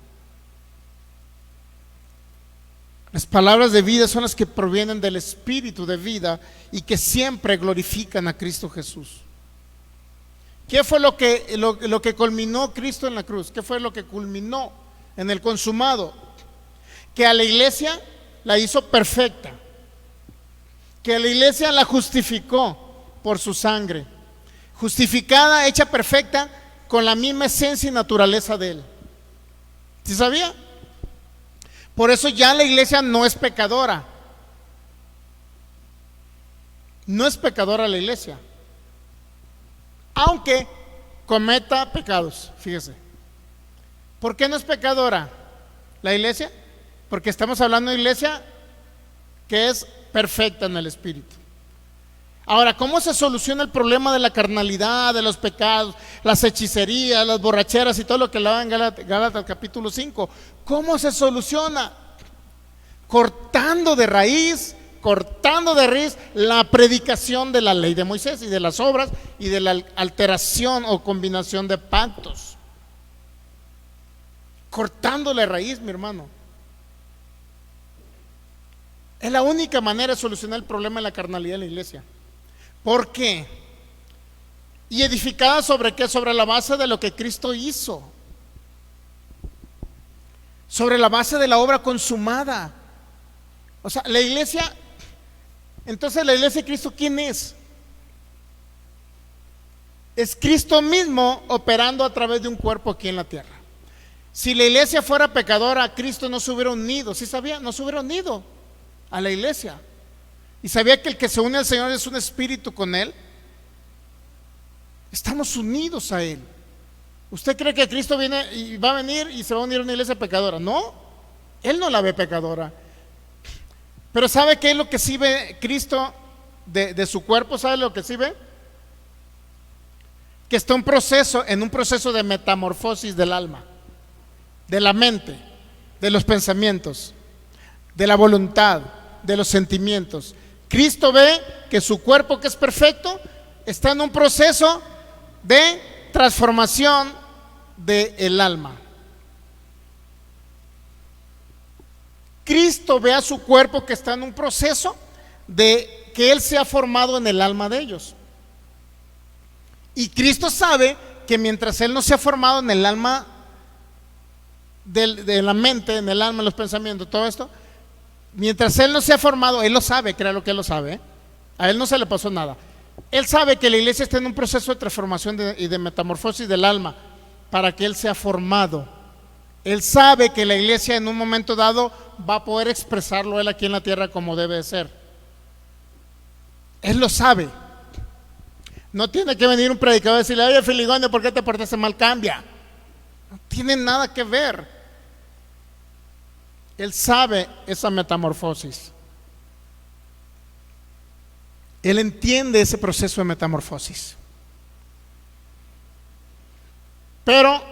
Las palabras de vida son las que provienen del Espíritu de vida y que siempre glorifican a Cristo Jesús. ¿Qué fue lo que culminó Cristo en la cruz? ¿Qué fue lo que culminó en el consumado? Que a la iglesia la hizo perfecta, que a la iglesia la justificó por su sangre, justificada, hecha perfecta, con la misma esencia y naturaleza de Él. ¿Sí sabía? Por eso ya la iglesia no es pecadora. No es pecadora la iglesia, aunque cometa pecados. Fíjese, ¿por qué no es pecadora la iglesia? Porque estamos hablando de iglesia que es perfecta en el espíritu. Ahora, ¿cómo se soluciona el problema de la carnalidad, de los pecados, las hechicerías, las borracheras y todo lo que le va en Gálatas capítulo 5? ¿Cómo se soluciona? Cortando de raíz la predicación de la ley de Moisés y de las obras y de la alteración o combinación de pactos. Cortándole raíz, mi hermano. Es la única manera de solucionar el problema de la carnalidad de la iglesia. ¿Por qué? ¿Y edificada sobre qué? Sobre la base de lo que Cristo hizo, sobre la base de la obra consumada. O sea, la iglesia, entonces la iglesia de Cristo, ¿quién es? Es Cristo mismo operando a través de un cuerpo aquí en la tierra. Si la iglesia fuera pecadora, Cristo no se hubiera unido. ¿Sí sabía? No se hubiera unido a la iglesia. Y sabía que el que se une al Señor es un espíritu con Él. Estamos unidos a Él. ¿Usted cree que Cristo viene y va a venir y se va a unir a una iglesia pecadora? No, Él no la ve pecadora. Pero ¿sabe qué es lo que sí ve Cristo de su cuerpo? ¿Sabe lo que sí ve? Que está en un proceso de metamorfosis del alma, de la mente, de los pensamientos, de la voluntad, de los sentimientos. Cristo ve que su cuerpo, que es perfecto, está en un proceso de transformación del alma. Cristo ve a su cuerpo que está en un proceso de que Él se ha formado en el alma de ellos. Y Cristo sabe que mientras Él no se ha formado en el alma de la mente, en el alma, en los pensamientos, todo esto, mientras Él no se ha formado, Él lo sabe, créalo que Él lo sabe, ¿eh? A Él no se le pasó nada. Él sabe que la iglesia está en un proceso de transformación y de metamorfosis del alma para que Él sea formado. Él sabe que la iglesia en un momento dado va a poder expresarlo Él aquí en la tierra como debe de ser. Él lo sabe. No tiene que venir un predicador y decirle: oye, Filigonio, ¿por qué te portaste mal? Cambia. No tiene nada que ver. Él sabe esa metamorfosis. Él entiende ese proceso de metamorfosis. Pero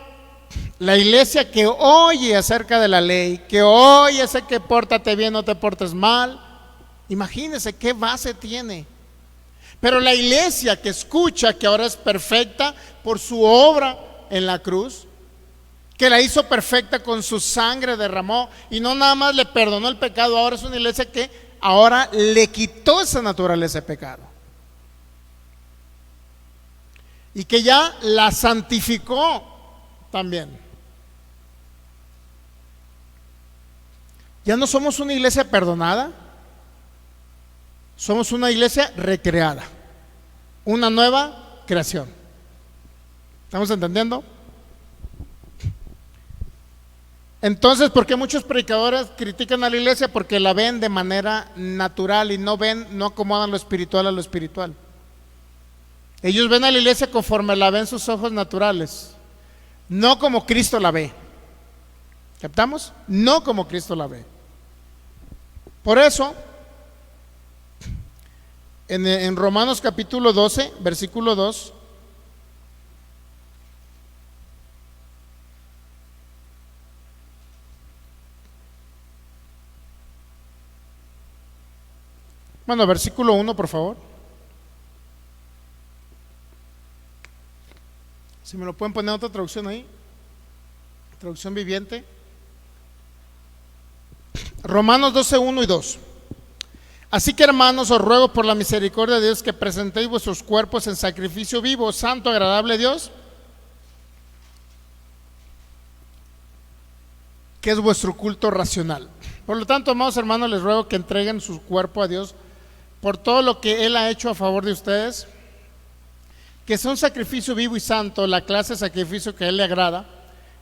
la iglesia que oye acerca de la ley, que oye ese que pórtate bien, no te portes mal, imagínense qué base tiene. Pero la iglesia que escucha que ahora es perfecta por su obra en la cruz, que la hizo perfecta con su sangre derramó, y no nada más le perdonó el pecado, ahora es una iglesia que ahora le quitó esa naturaleza de pecado y que ya la santificó también. Ya no somos una iglesia perdonada, somos una iglesia recreada, una nueva creación. ¿Estamos entendiendo? Entonces, ¿por qué muchos predicadores critican a la iglesia? Porque la ven de manera natural y no acomodan lo espiritual a lo espiritual. Ellos ven a la iglesia conforme la ven sus ojos naturales, no como Cristo la ve. ¿Captamos? No como Cristo la ve. Por eso, en Romanos capítulo 12, versículo 2, bueno, versículo 1, por favor. Si me lo pueden poner otra traducción ahí, traducción viviente. Romanos 12, 1 y 2. Así que, hermanos, os ruego por la misericordia de Dios que presentéis vuestros cuerpos en sacrificio vivo, santo, agradable a Dios, que es vuestro culto racional. Por lo tanto, amados hermanos, les ruego que entreguen su cuerpo a Dios por todo lo que Él ha hecho a favor de ustedes, que sea un sacrificio vivo y santo, la clase de sacrificio que a Él le agrada.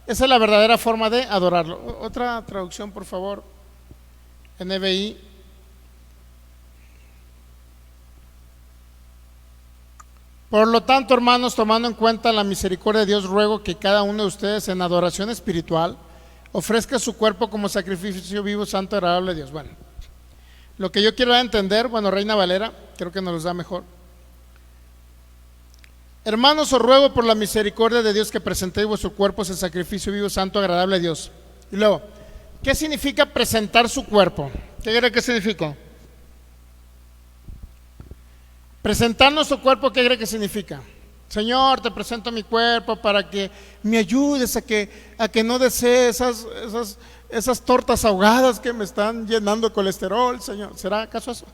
Esa es la verdadera forma de adorarlo. Otra traducción, por favor, NBI. Por lo tanto, hermanos, tomando en cuenta la misericordia de Dios, ruego que cada uno de ustedes en adoración espiritual ofrezca su cuerpo como sacrificio vivo, santo, agradable a Dios. Bueno, lo que yo quiero entender, bueno, Reina Valera, creo que nos lo da mejor. Hermanos, os ruego por la misericordia de Dios que presentéis vuestros cuerpos en sacrificio vivo, santo, agradable a Dios. Y luego, ¿qué significa presentar su cuerpo? ¿Qué cree que significa? Presentar nuestro cuerpo, ¿qué cree que significa? Señor, te presento mi cuerpo para que me ayudes a que no desee esas tortas ahogadas que me están llenando de colesterol, Señor. ¿Será acaso eso?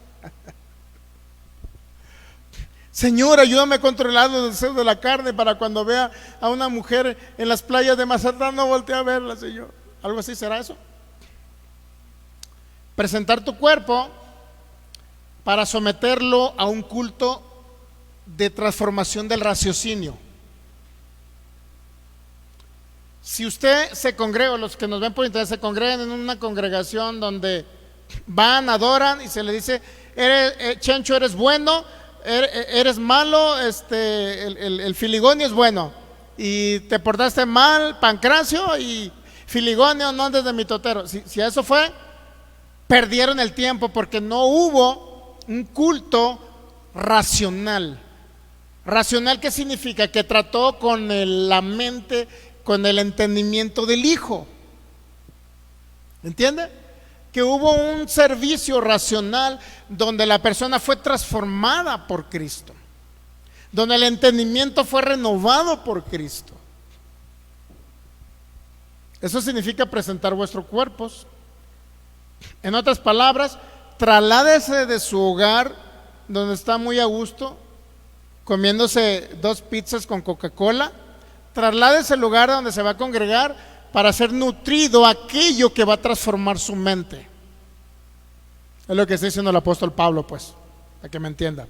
Señor, ayúdame a controlar los deseos de la carne para cuando vea a una mujer en las playas de Mazatlán no voltee a verla, Señor. ¿Algo así será eso? Presentar tu cuerpo para someterlo a un culto de transformación del raciocinio. Si usted se congrega, los que nos ven por internet, se congregan en una congregación donde van, adoran y se le dice, Chencho, eres bueno, eres malo, el Filigonio es bueno y te portaste mal, Pancracio, y Filigonio, no andes de mitotero. Si eso fue, perdieron el tiempo porque no hubo un culto racional. Racional, ¿qué significa? Que trató con la mente, con el entendimiento del Hijo. ¿Entiende? Que hubo un servicio racional donde la persona fue transformada por Cristo, donde el entendimiento fue renovado por Cristo. Eso significa presentar vuestros cuerpos. En otras palabras, trasládese de su hogar, donde está muy a gusto, comiéndose 2 pizzas con Coca-Cola, trasládese al lugar donde se va a congregar para ser nutrido aquello que va a transformar su mente. Es lo que está diciendo el apóstol Pablo, pues, para que me entienda.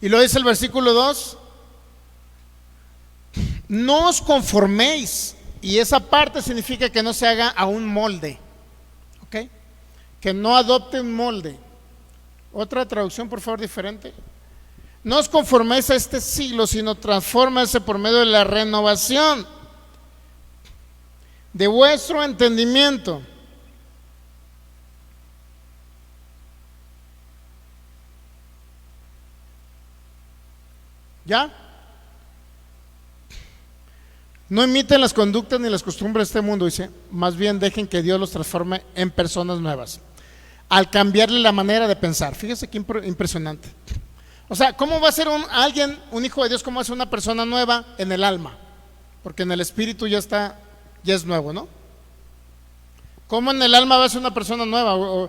Y luego dice el versículo 2, no os conforméis, y esa parte significa que no se haga a un molde, ¿ok? Que no adopte un molde. Otra traducción, por favor, diferente. No os conforméis a este siglo, sino transfórmense por medio de la renovación de vuestro entendimiento. ¿Ya? No imiten las conductas ni las costumbres de este mundo, dice, más bien dejen que Dios los transforme en personas nuevas, al cambiarle la manera de pensar. Fíjese qué impresionante. O sea, ¿cómo va a ser un hijo de Dios? ¿Cómo va a ser una persona nueva en el alma? Porque en el espíritu ya es nuevo, ¿no? ¿Cómo en el alma va a ser una persona nueva?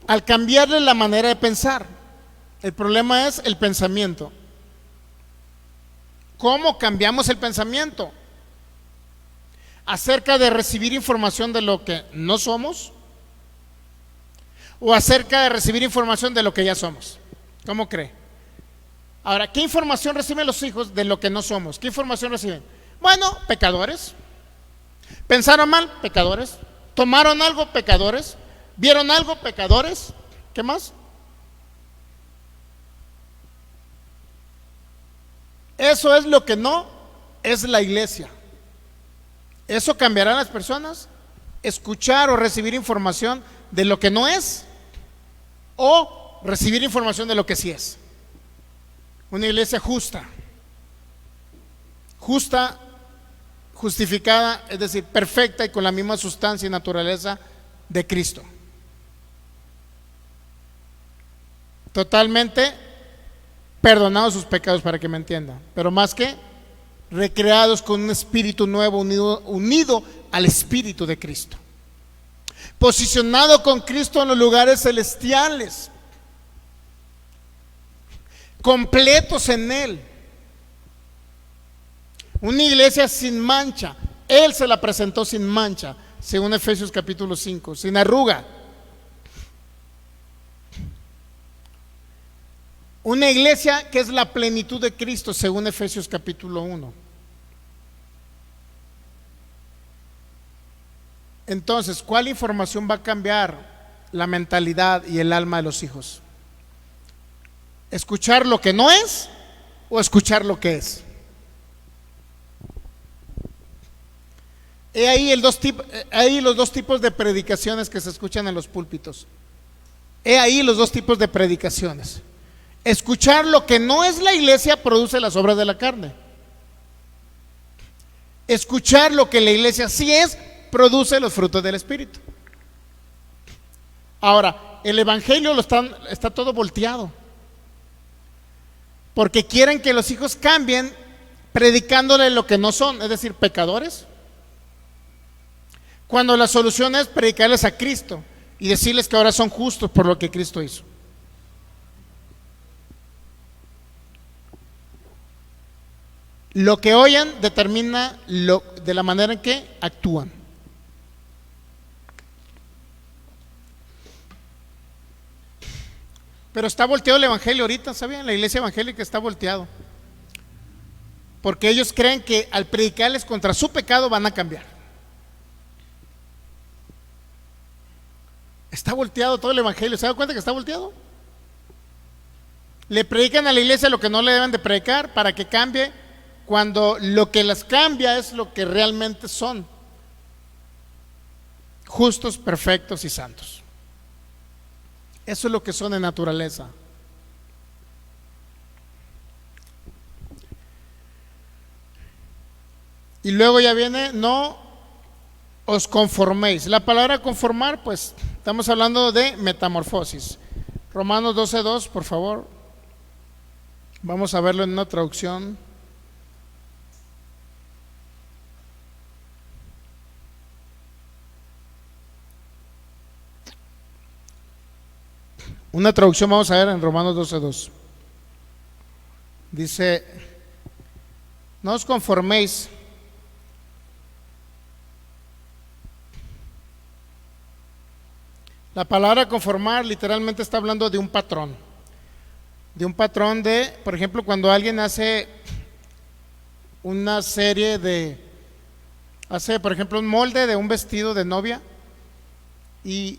Al cambiarle la manera de pensar. El problema es el pensamiento. ¿Cómo cambiamos el pensamiento? ¿Acerca de recibir información de lo que no somos? ¿O acerca de recibir información de lo que ya somos? ¿Cómo cree? Ahora, ¿qué información reciben los hijos de lo que no somos? ¿Qué información reciben? Bueno, pecadores. ¿Pensaron mal? Pecadores. ¿Tomaron algo? Pecadores. ¿Vieron algo? Pecadores. ¿Qué más? Eso es lo que no es la iglesia. ¿Eso cambiará a las personas? ¿Escuchar o recibir información de lo que no es? ¿O recibir información de lo que sí es? Una iglesia justa, justificada, es decir, perfecta y con la misma sustancia y naturaleza de Cristo. Totalmente perdonados sus pecados, para que me entienda, pero más que recreados con un espíritu nuevo, unido al espíritu de Cristo, posicionado con Cristo en los lugares celestiales, completos en Él. Una iglesia sin mancha. Él se la presentó sin mancha, según Efesios capítulo 5, sin arruga. Una iglesia que es la plenitud de Cristo, según Efesios capítulo 1. Entonces, ¿cuál información va a cambiar la mentalidad y el alma de los hijos? ¿Escuchar lo que no es o escuchar lo que es? He ahí los dos tipos de predicaciones que se escuchan en los púlpitos. He ahí los dos tipos de predicaciones. Escuchar lo que no es la iglesia produce las obras de la carne. Escuchar lo que la iglesia sí es produce los frutos del Espíritu. Ahora, el evangelio está todo volteado, porque quieren que los hijos cambien predicándole lo que no son, es decir, pecadores, cuando la solución es predicarles a Cristo y decirles que ahora son justos por lo que Cristo hizo. Lo que oyen determina de la manera en que actúan. Pero está volteado el evangelio ahorita, ¿sabían? La iglesia evangélica está volteado, porque ellos creen que al predicarles contra su pecado van a cambiar. Está volteado todo el evangelio. ¿Se da cuenta que está volteado? Le predican a la iglesia lo que no le deben de predicar para que cambie, cuando lo que las cambia es lo que realmente son: justos, perfectos y santos. Eso es lo que son en naturaleza. Y luego ya viene: no os conforméis. La palabra conformar, pues estamos hablando de metamorfosis. Romanos 12:2, por favor. Vamos a verlo en una traducción. Una traducción vamos a ver en Romanos 12:2. Dice: no os conforméis La palabra conformar literalmente está hablando de un patrón. De un patrón de, por ejemplo, cuando alguien hace una serie por ejemplo, un molde de un vestido de novia, y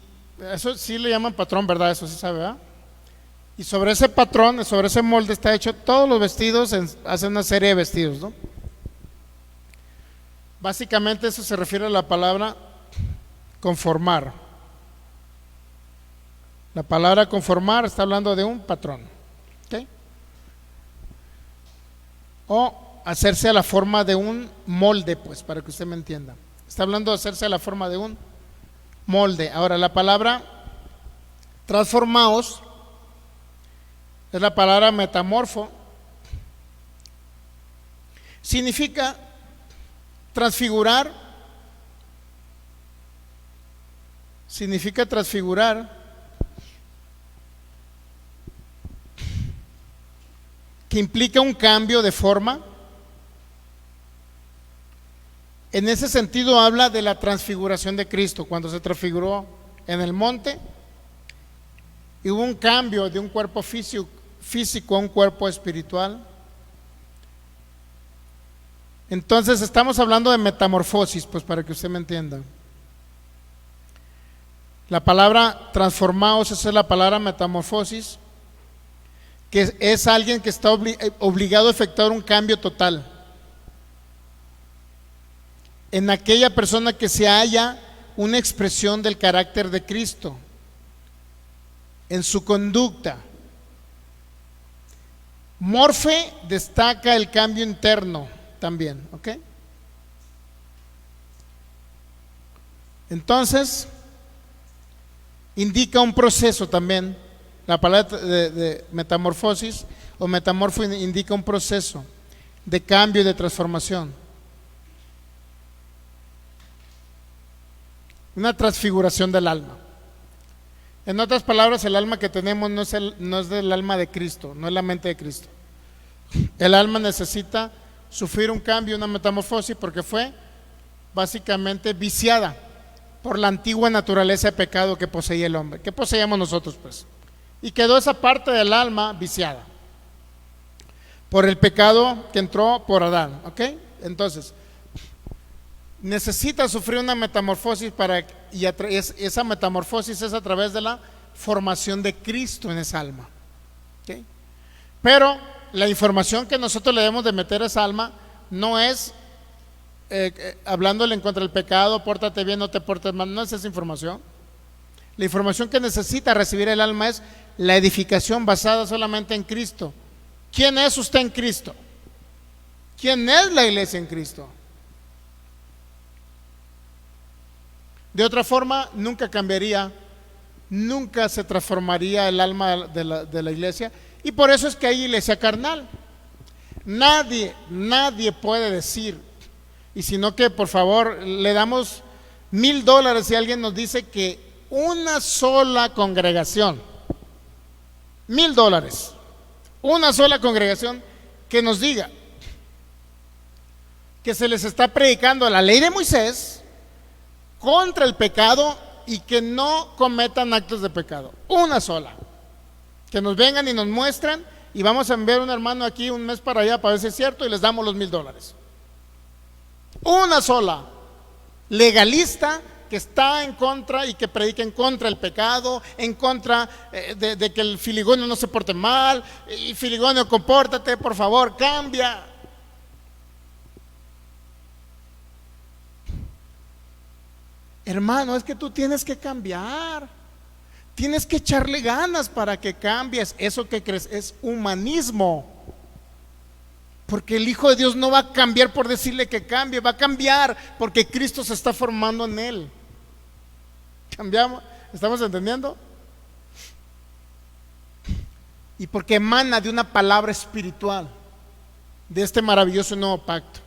eso sí le llaman patrón, ¿verdad? Eso sí sabe, ¿verdad? Y sobre ese patrón, sobre ese molde está hecho todos los vestidos, hace una serie de vestidos, ¿no? Básicamente eso se refiere a la palabra conformar. La palabra conformar está hablando de un patrón, ¿okay? O hacerse a la forma de un molde, pues, para que usted me entienda. Está hablando de hacerse a la forma de un molde. Ahora, la palabra transformaos es la palabra metamorfo. Significa transfigurar. Significa transfigurar, que implica un cambio de forma. En ese sentido habla de la transfiguración de Cristo, cuando se transfiguró en el monte y hubo un cambio de un cuerpo físico a un cuerpo espiritual. Entonces estamos hablando de metamorfosis, pues, para que usted me entienda. La palabra transformaos, esa es la palabra metamorfosis, que es alguien que está obligado a efectuar un cambio total en aquella persona que se halla una expresión del carácter de Cristo en su conducta. Morfe destaca el cambio interno también, ¿ok? Entonces indica un proceso también. La palabra de metamorfosis o metamorfo indica un proceso de cambio y de transformación. Una transfiguración del alma. En otras palabras, el alma que tenemos no es del alma de Cristo, no es la mente de Cristo. El alma necesita sufrir un cambio, una metamorfosis, porque fue básicamente viciada por la antigua naturaleza de pecado que poseía el hombre, que poseíamos nosotros, pues. Y quedó esa parte del alma viciada por el pecado que entró por Adán, ¿ok? Entonces, necesita sufrir una metamorfosis y esa metamorfosis es a través de la formación de Cristo en esa alma, ¿okay? Pero la información que nosotros le debemos de meter a esa alma no es hablándole en contra del pecado, pórtate bien, no te portes mal, no es esa información. La información que necesita recibir el alma es la edificación basada solamente en Cristo. ¿Quién es usted en Cristo? ¿Quién es la iglesia en Cristo? De otra forma, nunca cambiaría, nunca se transformaría el alma de la iglesia. Y por eso es que hay iglesia carnal. Nadie puede decir, y si no, que por favor le damos $1,000 si alguien nos dice que una sola congregación, $1,000, una sola congregación que nos diga que se les está predicando la ley de Moisés contra el pecado y que no cometan actos de pecado. Una sola. Que nos vengan y nos muestren, y vamos a enviar un hermano aquí un mes para allá para ver si es cierto y les damos los $1,000. Una sola legalista que está en contra y que predica en contra del pecado, en contra de que el filigonio no se porte mal, y filigonio, compórtate, por favor, cambia. Hermano, es que tú tienes que cambiar, tienes que echarle ganas para que cambies. Eso que crees es humanismo, porque el Hijo de Dios no va a cambiar por decirle que cambie, va a cambiar porque Cristo se está formando en él. ¿Cambiamos? ¿Estamos entendiendo? Y porque emana de una palabra espiritual, de este maravilloso nuevo pacto.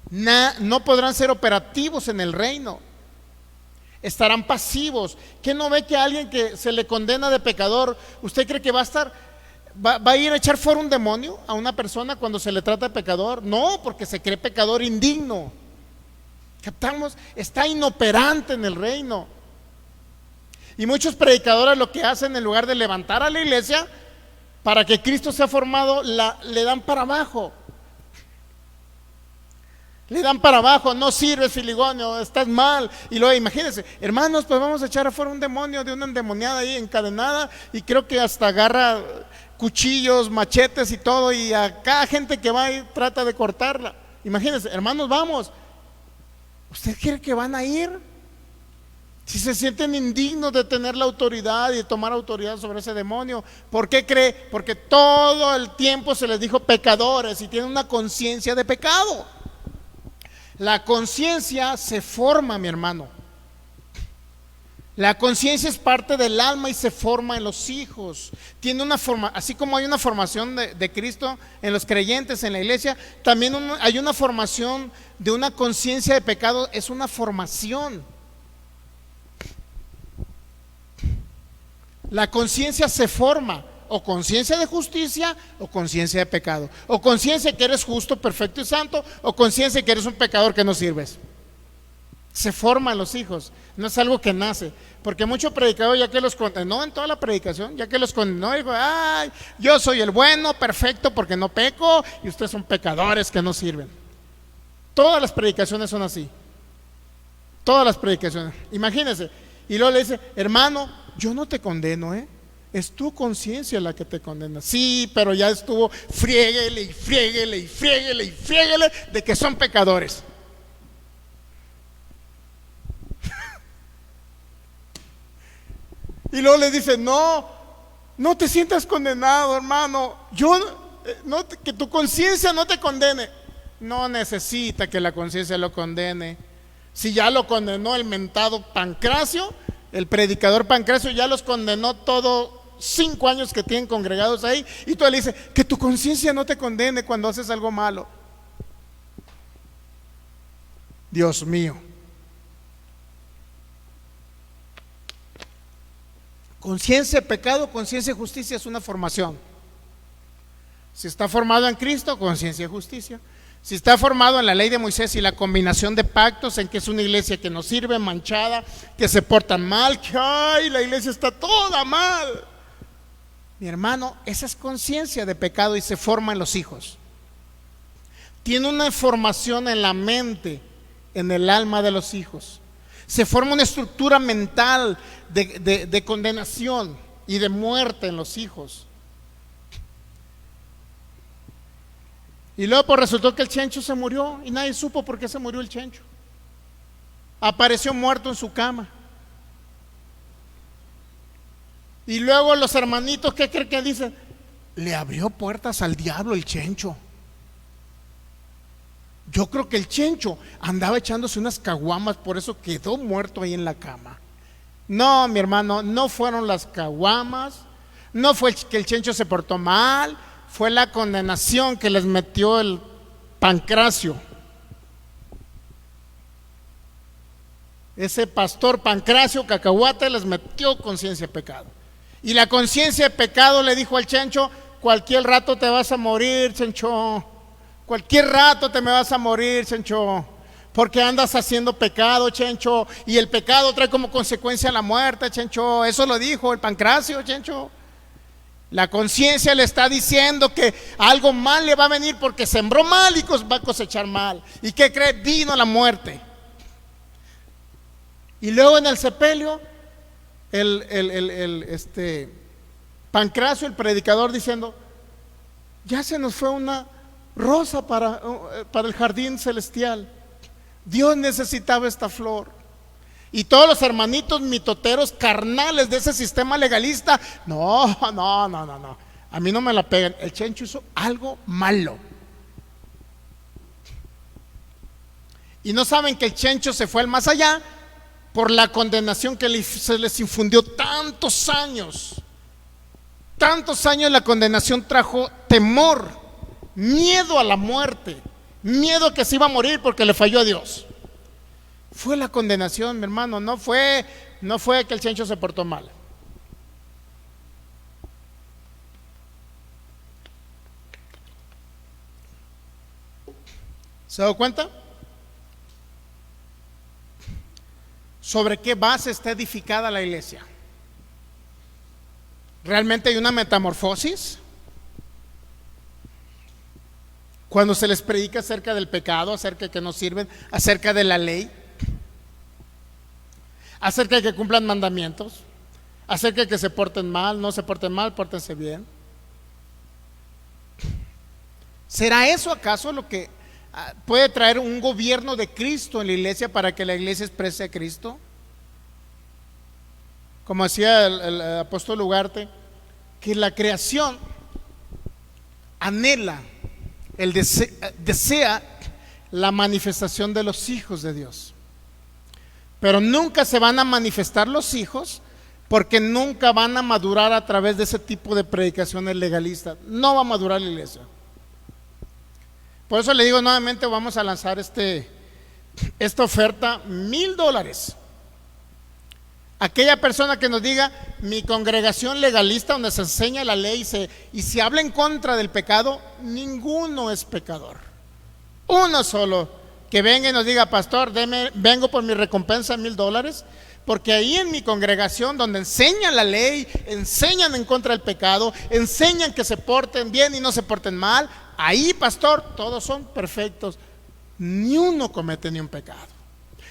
No podrán ser operativos en el reino, estarán pasivos. ¿Qué no ve que alguien que se le condena de pecador, usted cree que va a ir a echar fuera un demonio a una persona cuando se le trata de pecador? No, porque se cree pecador indigno. ¿Captamos? Está inoperante en el reino. Y muchos predicadores lo que hacen, en lugar de levantar a la iglesia para que Cristo sea formado, le dan para abajo. Le dan para abajo, no sirves, filigonio, estás mal. Y luego imagínense, hermanos, pues vamos a echar afuera un demonio de una endemoniada ahí encadenada, y creo que hasta agarra cuchillos, machetes y todo, y a cada gente que va ahí trata de cortarla. Imagínense, hermanos, vamos. ¿Usted cree que van a ir? Si se sienten indignos de tener la autoridad y de tomar autoridad sobre ese demonio, ¿por qué cree? Porque todo el tiempo se les dijo pecadores y tienen una conciencia de pecado. La conciencia se forma, mi hermano. La conciencia es parte del alma y se forma en los hijos. Tiene una forma, así como hay una formación de Cristo en los creyentes en la iglesia, también hay una formación de una conciencia de pecado. Es una formación. La conciencia se forma, o conciencia de justicia o conciencia de pecado, o conciencia que eres justo, perfecto y santo, o conciencia que eres un pecador que no sirves. Se forman los hijos, no es algo que nace. Porque mucho predicador, ya que los condenó en toda la predicación, ya que los condenó, dijo: ay, yo soy el bueno, perfecto, porque no peco, y ustedes son pecadores que no sirven. Todas las predicaciones son así. Todas las predicaciones. Imagínense. Y luego le dice: hermano, yo no te condeno, es tu conciencia la que te condena. Sí, pero ya estuvo, friéguele y friéguele y friéguele y friéguele de que son pecadores. Y luego le dice: no te sientas condenado, hermano. Que tu conciencia no te condene. No necesita que la conciencia lo condene. Si ya lo condenó el mentado Pancracio, el predicador Pancracio ya los condenó todos 5 años que tienen congregados ahí, y tú le dices: que tu conciencia no te condene cuando haces algo malo. Dios mío. Conciencia de pecado, conciencia de justicia es una formación. Si está formado en Cristo, conciencia de justicia. Si está formado en la ley de Moisés y la combinación de pactos, en que es una iglesia que no sirve, manchada, que se portan mal, que ay, la iglesia está toda mal. Mi hermano, esa es conciencia de pecado y se forma en los hijos. Tiene una formación en la mente, en el alma de los hijos. Se forma una estructura mental de condenación y de muerte en los hijos. Y luego pues resultó que el Chencho se murió y nadie supo por qué se murió el Chencho. Apareció muerto en su cama. Y luego los hermanitos, ¿qué creen que dicen? Le abrió puertas al diablo el Chencho. Yo creo que el Chencho andaba echándose unas caguamas, por eso quedó muerto ahí en la cama. No, mi hermano, no fueron las caguamas, no fue que el Chencho se portó mal, fue la condenación que les metió el Pancracio. Ese pastor Pancracio Cacahuate les metió conciencia de pecado. Y la conciencia de pecado le dijo al Chencho: cualquier rato te vas a morir, Chencho. Cualquier rato te me vas a morir, Chencho. Porque andas haciendo pecado, Chencho. Y el pecado trae como consecuencia la muerte, Chencho. Eso lo dijo el Pancracio, Chencho. La conciencia le está diciendo que algo mal le va a venir porque sembró mal y va a cosechar mal. ¿Y qué cree? Vino la muerte. Y luego en el sepelio, Pancracio, el predicador, diciendo: ya se nos fue una rosa para el jardín celestial. Dios necesitaba esta flor. Y todos los hermanitos mitoteros carnales de ese sistema legalista: no, a mí no me la pegan. El Chencho hizo algo malo. Y no saben que el Chencho se fue al más allá por la condenación que se les infundió tantos años. Tantos años la condenación trajo temor, miedo a la muerte, miedo a que se iba a morir porque le falló a Dios. Fue la condenación, mi hermano, no fue que el Chencho se portó mal. ¿Se ha dado cuenta? ¿Sobre qué base está edificada la iglesia? ¿Realmente hay una metamorfosis? Cuando se les predica acerca del pecado, acerca de que no sirven, acerca de la ley, acerca de que cumplan mandamientos, acerca de que se porten mal, no se porten mal, pórtense bien. ¿Será eso acaso lo que puede traer un gobierno de Cristo en la iglesia para que la iglesia exprese a Cristo? Como decía el apóstol Ugarte, que la creación anhela, desea la manifestación de los hijos de Dios. Pero nunca se van a manifestar los hijos porque nunca van a madurar a través de ese tipo de predicaciones legalistas. No va a madurar la iglesia. Por eso le digo nuevamente, vamos a lanzar esta oferta, $1,000. Aquella persona que nos diga: mi congregación legalista donde se enseña la ley y se habla en contra del pecado, ninguno es pecador. Uno solo que venga y nos diga: pastor, vengo por mi recompensa $1,000, porque ahí en mi congregación donde enseñan la ley, enseñan en contra del pecado, enseñan que se porten bien y no se porten mal, ahí, pastor, todos son perfectos. Ni uno comete ni un pecado,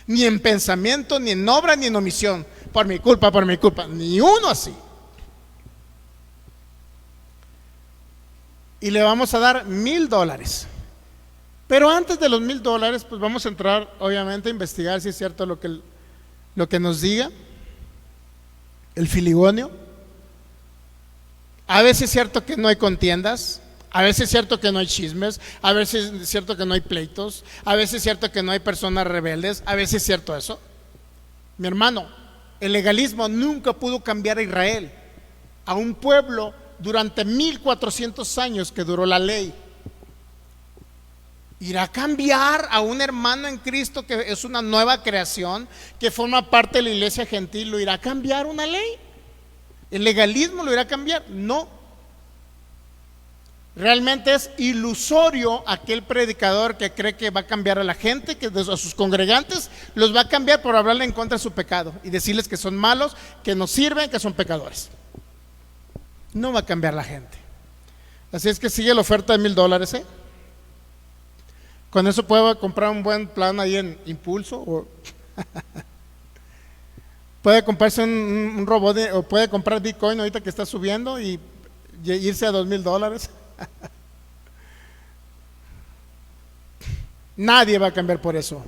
ni en pensamiento, ni en obra, ni en omisión. Por mi culpa, ni uno así. Y le vamos a dar $1,000. Pero antes de los $1,000, pues vamos a entrar obviamente a investigar si es cierto lo que nos diga el filigonio. A veces es cierto que no hay contiendas, a veces es cierto que no hay chismes, a veces es cierto que no hay pleitos, a veces es cierto que no hay personas rebeldes, a veces es cierto eso. Mi hermano, el legalismo nunca pudo cambiar a Israel, a un pueblo durante 1400 años que duró la ley. ¿Irá a cambiar a un hermano en Cristo que es una nueva creación, que forma parte de la iglesia gentil? ¿Lo irá a cambiar una ley? ¿El legalismo lo irá a cambiar? No. Realmente es ilusorio aquel predicador que cree que va a cambiar a la gente, que a sus congregantes los va a cambiar por hablarle en contra de su pecado y decirles que son malos, que no sirven, que son pecadores. No va a cambiar la gente. Así es que sigue la oferta de $1,000, ¿eh? Con eso puede comprar un buen plan ahí en Impulso puede comprarse un robot o puede comprar Bitcoin ahorita que está subiendo y irse a $2,000. Nadie va a cambiar por eso.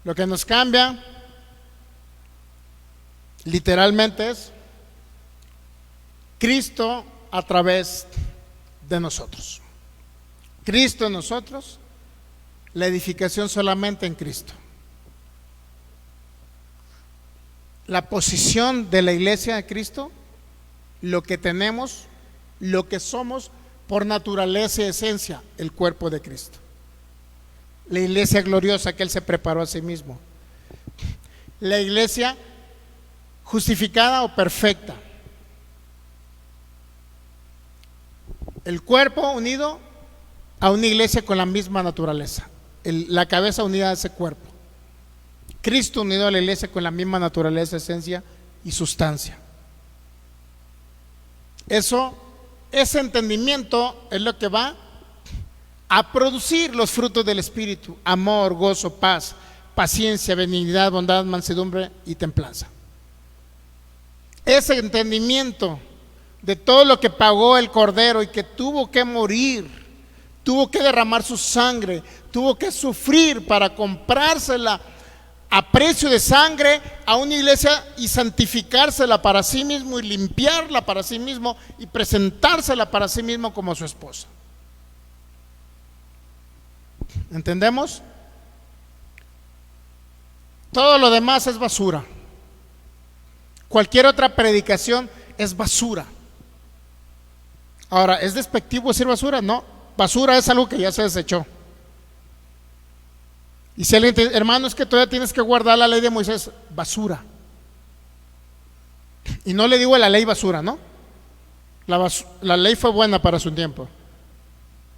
Lo que nos cambia literalmente es Cristo a través de nosotros. Cristo en nosotros, la edificación solamente en Cristo. La posición de la iglesia de Cristo, lo que tenemos, lo que somos por naturaleza y esencia, el cuerpo de Cristo. La iglesia gloriosa que Él se preparó a sí mismo. La iglesia justificada o perfecta. El cuerpo unido a una iglesia con la misma naturaleza. La cabeza unida a ese cuerpo. Cristo unido a la iglesia con la misma naturaleza, esencia y sustancia. Ese entendimiento es lo que va a producir los frutos del Espíritu: amor, gozo, paz, paciencia, benignidad, bondad, mansedumbre y templanza. Ese entendimiento de todo lo que pagó el Cordero y que tuvo que morir, tuvo que derramar su sangre, tuvo que sufrir para comprársela a precio de sangre a una iglesia y santificársela para sí mismo y limpiarla para sí mismo y presentársela para sí mismo como su esposa. ¿Entendemos? Todo lo demás es basura. Cualquier otra predicación es basura. Ahora, ¿es despectivo decir basura? No, basura es algo que ya se desechó. Y si alguien te dice, hermano, es que todavía tienes que guardar la ley de Moisés, basura. Y no le digo a la ley basura, ¿no? La ley fue buena para su tiempo.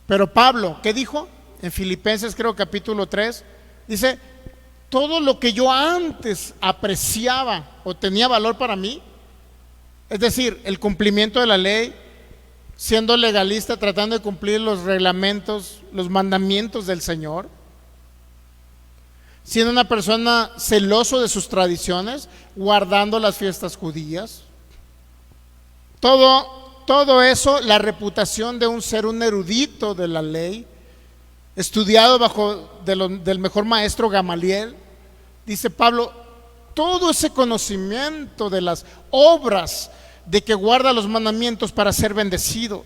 Pero Pablo, ¿qué dijo? En Filipenses, creo capítulo 3, dice: todo lo que yo antes apreciaba o tenía valor para mí, es decir, el cumplimiento de la ley, siendo legalista, tratando de cumplir los reglamentos, los mandamientos del Señor, siendo una persona celoso de sus tradiciones, guardando las fiestas judías, todo eso, la reputación de un erudito de la ley, estudiado del mejor maestro Gamaliel, dice Pablo, todo ese conocimiento de las obras, de que guarda los mandamientos para ser bendecido,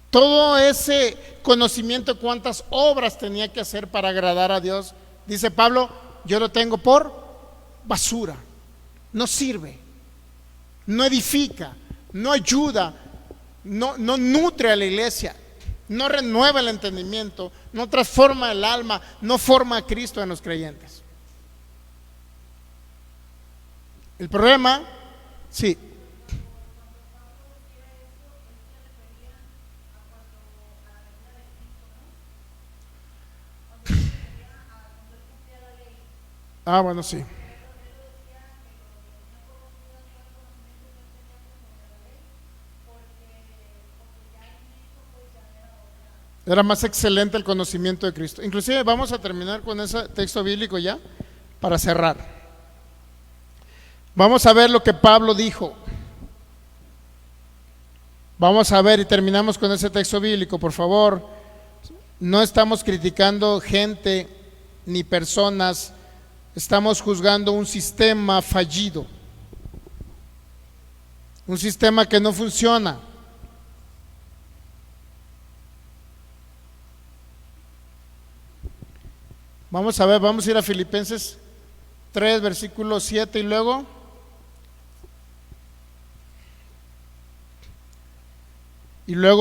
todo ese conocimiento de cuántas obras tenía que hacer para agradar a Dios, dice Pablo, yo lo tengo por basura. No sirve, no edifica, no ayuda, no nutre a la iglesia, no renueva el entendimiento, no transforma el alma, no forma a Cristo en los creyentes. El problema, sí. Bueno, sí. Era más excelente el conocimiento de Cristo. Inclusive vamos a terminar con ese texto bíblico ya, para cerrar. Vamos a ver lo que Pablo dijo. Vamos a ver y terminamos con ese texto bíblico, por favor. No estamos criticando gente ni personas, estamos juzgando un sistema fallido, un sistema que no funciona. Vamos a ver, vamos a ir a Filipenses 3, versículo 7 y luego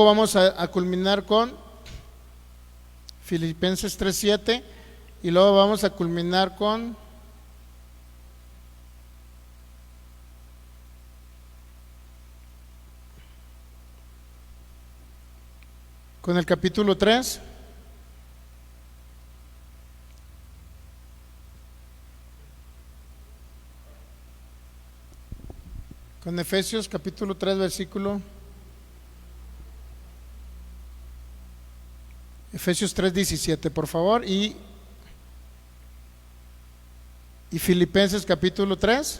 vamos a culminar con Filipenses 3, 7 y luego vamos a culminar con el capítulo 3. Con Efesios capítulo 3 versículo Efesios 3:17, por favor, y Filipenses capítulo 3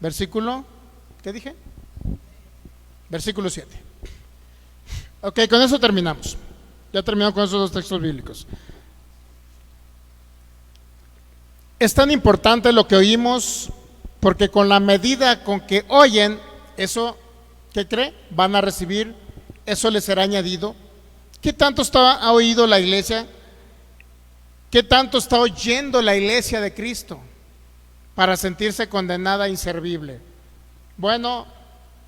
versículo, ¿qué dije? Versículo 7. Ok, con eso terminamos. Ya terminamos con esos dos textos bíblicos. Es tan importante lo que oímos, porque con la medida con que oyen eso, ¿qué cree? Van a recibir, eso les será añadido. ¿Qué tanto ha oído la iglesia? ¿Qué tanto está oyendo la iglesia de Cristo para sentirse condenada e inservible? Bueno,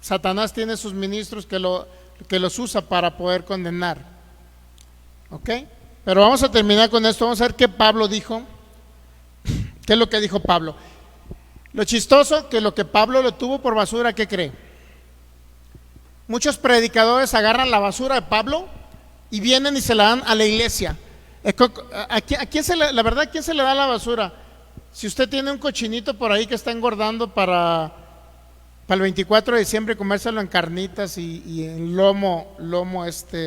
Satanás tiene sus ministros que los usa para poder condenar. ¿Ok? Pero vamos a terminar con esto. Vamos a ver qué Pablo dijo. ¿Qué es lo que dijo Pablo? Lo chistoso que lo que Pablo lo tuvo por basura, ¿qué cree? Muchos predicadores agarran la basura de Pablo y vienen y se la dan a la iglesia. ¿A quién la verdad, ¿a quién se le da la basura? Si usted tiene un cochinito por ahí que está engordando para el 24 de diciembre, comérselo en carnitas y en lomo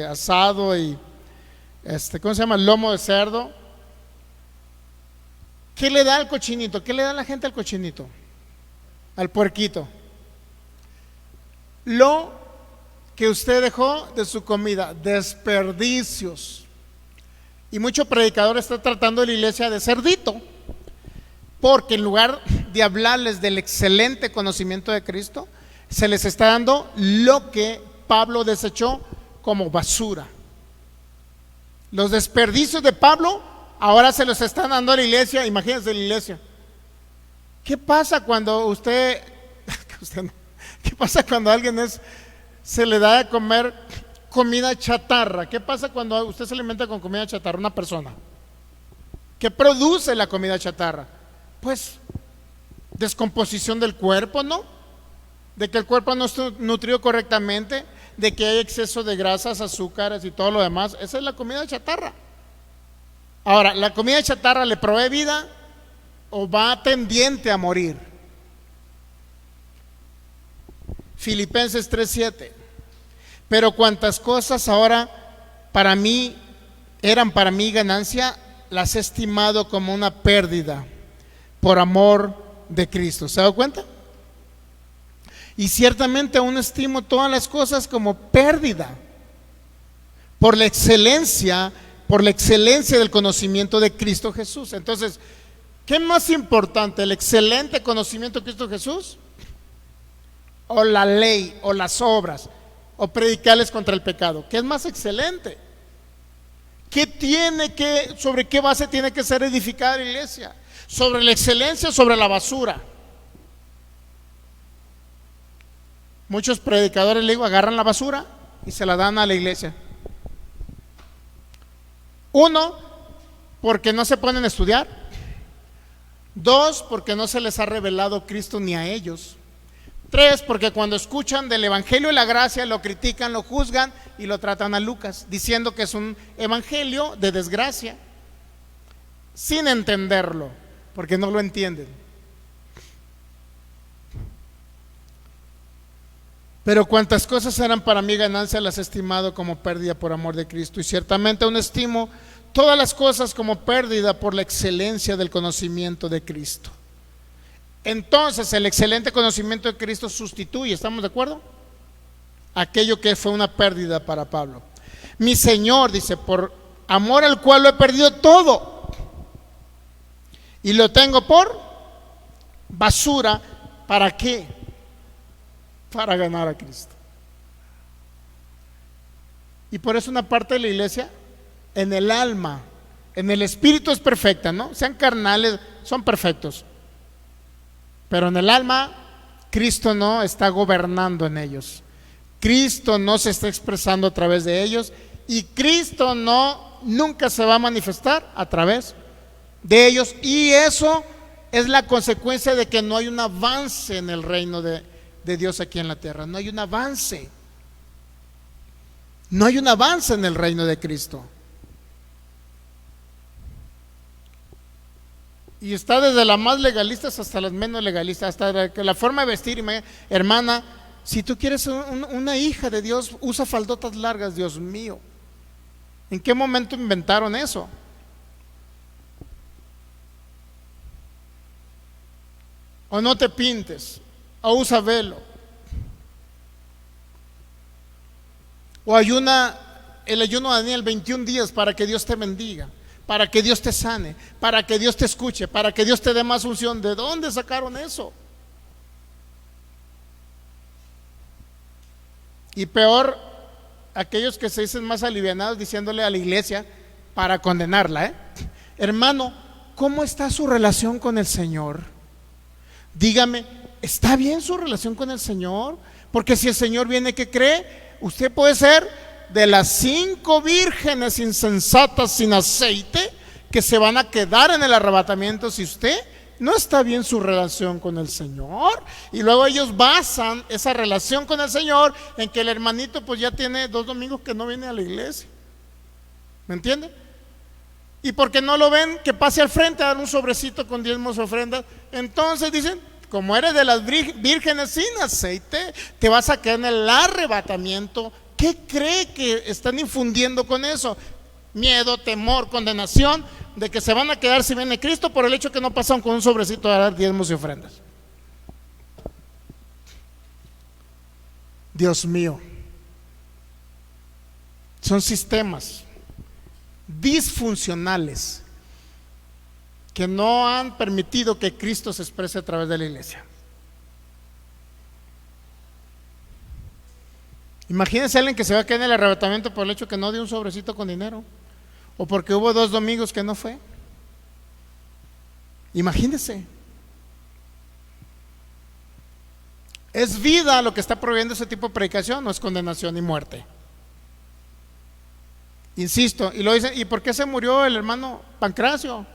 asado y ¿cómo se llama? Lomo de cerdo. ¿Qué le da al cochinito? ¿Qué le da la gente al cochinito? Al puerquito. Lo que usted dejó de su comida, desperdicios. Y mucho predicador está tratando a la iglesia de cerdito, porque en lugar de hablarles del excelente conocimiento de Cristo, se les está dando lo que Pablo desechó como basura. Los desperdicios de Pablo ahora se los están dando a la iglesia. Imagínense la iglesia. ¿Qué pasa cuando ¿qué pasa cuando a alguien se le da de comer comida chatarra? ¿Qué pasa cuando usted se alimenta con comida chatarra? Una persona. ¿Qué produce la comida chatarra? Pues descomposición del cuerpo, ¿no? De que el cuerpo no está nutrido correctamente, de que hay exceso de grasas, azúcares y todo lo demás. Esa es la comida chatarra. Ahora, ¿la comida chatarra le provee vida o va tendiente a morir? Filipenses 3:7. Pero cuantas cosas ahora eran para mí ganancia, las he estimado como una pérdida por amor de Cristo. ¿Se ha dado cuenta? Y ciertamente aún estimo todas las cosas como pérdida por la excelencia del conocimiento de Cristo Jesús. Entonces, ¿qué es más importante? ¿El excelente conocimiento de Cristo Jesús? ¿O la ley? ¿O las obras? ¿O predicarles contra el pecado? ¿Qué es más excelente? ¿Sobre qué base tiene que ser edificada la iglesia? ¿Sobre la excelencia o sobre la basura? Muchos predicadores, le digo, agarran la basura y se la dan a la iglesia. Uno, porque no se ponen a estudiar. Dos, porque no se les ha revelado Cristo ni a ellos. Tres, porque cuando escuchan del evangelio de la gracia lo critican, lo juzgan y lo tratan a Lucas, diciendo que es un evangelio de desgracia, sin entenderlo, porque no lo entienden. Pero cuantas cosas eran para mí ganancia, las he estimado como pérdida por amor de Cristo. Y ciertamente aún estimo todas las cosas como pérdida por la excelencia del conocimiento de Cristo. Entonces el excelente conocimiento de Cristo sustituye, ¿estamos de acuerdo?, aquello que fue una pérdida para Pablo. Mi Señor, dice, por amor al cual lo he perdido todo y lo tengo por basura. ¿Para qué? Para ganar a Cristo. Y por eso una parte de la iglesia en el alma, en el espíritu es perfecta, ¿no? Sean carnales, son perfectos, pero en el alma Cristo no está gobernando en ellos. Cristo no se está expresando a través de ellos, y Cristo nunca se va a manifestar a través de ellos, y eso es la consecuencia de que no hay un avance en el reino de Dios aquí en la tierra. No hay un avance. No hay un avance en el reino de Cristo. Y está desde las más legalistas hasta las menos legalistas, hasta la forma de vestir. Hermana, si tú quieres una hija de Dios, usa faldotas largas. Dios mío, ¿en qué momento inventaron eso? O no te pintes, o usa velo, o el ayuno de Daniel 21 días para que Dios te bendiga, para que Dios te sane, para que Dios te escuche, para que Dios te dé más unción. ¿De dónde sacaron eso? Y peor, aquellos que se dicen más alivianados diciéndole a la iglesia para condenarla, Hermano, ¿cómo está su relación con el Señor? Dígame, ¿está bien su relación con el Señor? Porque si el Señor viene, ¿qué cree? Usted puede ser de las 5 vírgenes insensatas sin aceite que se van a quedar en el arrebatamiento si usted no está bien su relación con el Señor. Y luego ellos basan esa relación con el Señor en que el hermanito pues ya tiene 2 domingos que no viene a la iglesia. ¿Me entiende? Y porque no lo ven que pase al frente a dar un sobrecito con diezmos ofrendas, entonces dicen, como eres de las vírgenes sin aceite, te vas a quedar en el arrebatamiento. ¿Qué cree que están infundiendo con eso? Miedo, temor, condenación de que se van a quedar si viene Cristo por el hecho que no pasan con un sobrecito a dar diezmos y ofrendas. Dios mío, son sistemas disfuncionales que no han permitido que Cristo se exprese a través de la iglesia. Imagínense a alguien que se va a quedar en el arrebatamiento por el hecho que no dio un sobrecito con dinero, o porque hubo 2 domingos que no fue. Imagínense. Es vida lo que está proveyendo ese tipo de predicación, no es condenación y muerte. Insisto, y lo dicen, ¿y por qué se murió el hermano Pancracio?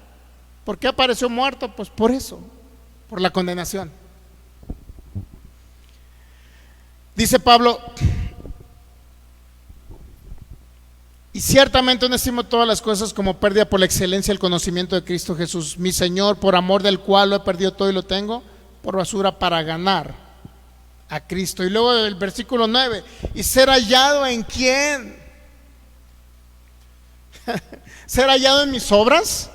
¿Por qué apareció muerto? Pues por eso, por la condenación. Dice Pablo, y ciertamente no estimo todas las cosas como pérdida por la excelencia del conocimiento de Cristo Jesús, mi Señor, por amor del cual lo he perdido todo y lo tengo por basura para ganar a Cristo. Y luego el versículo 9, y ser hallado en quién. Ser hallado en mis obras.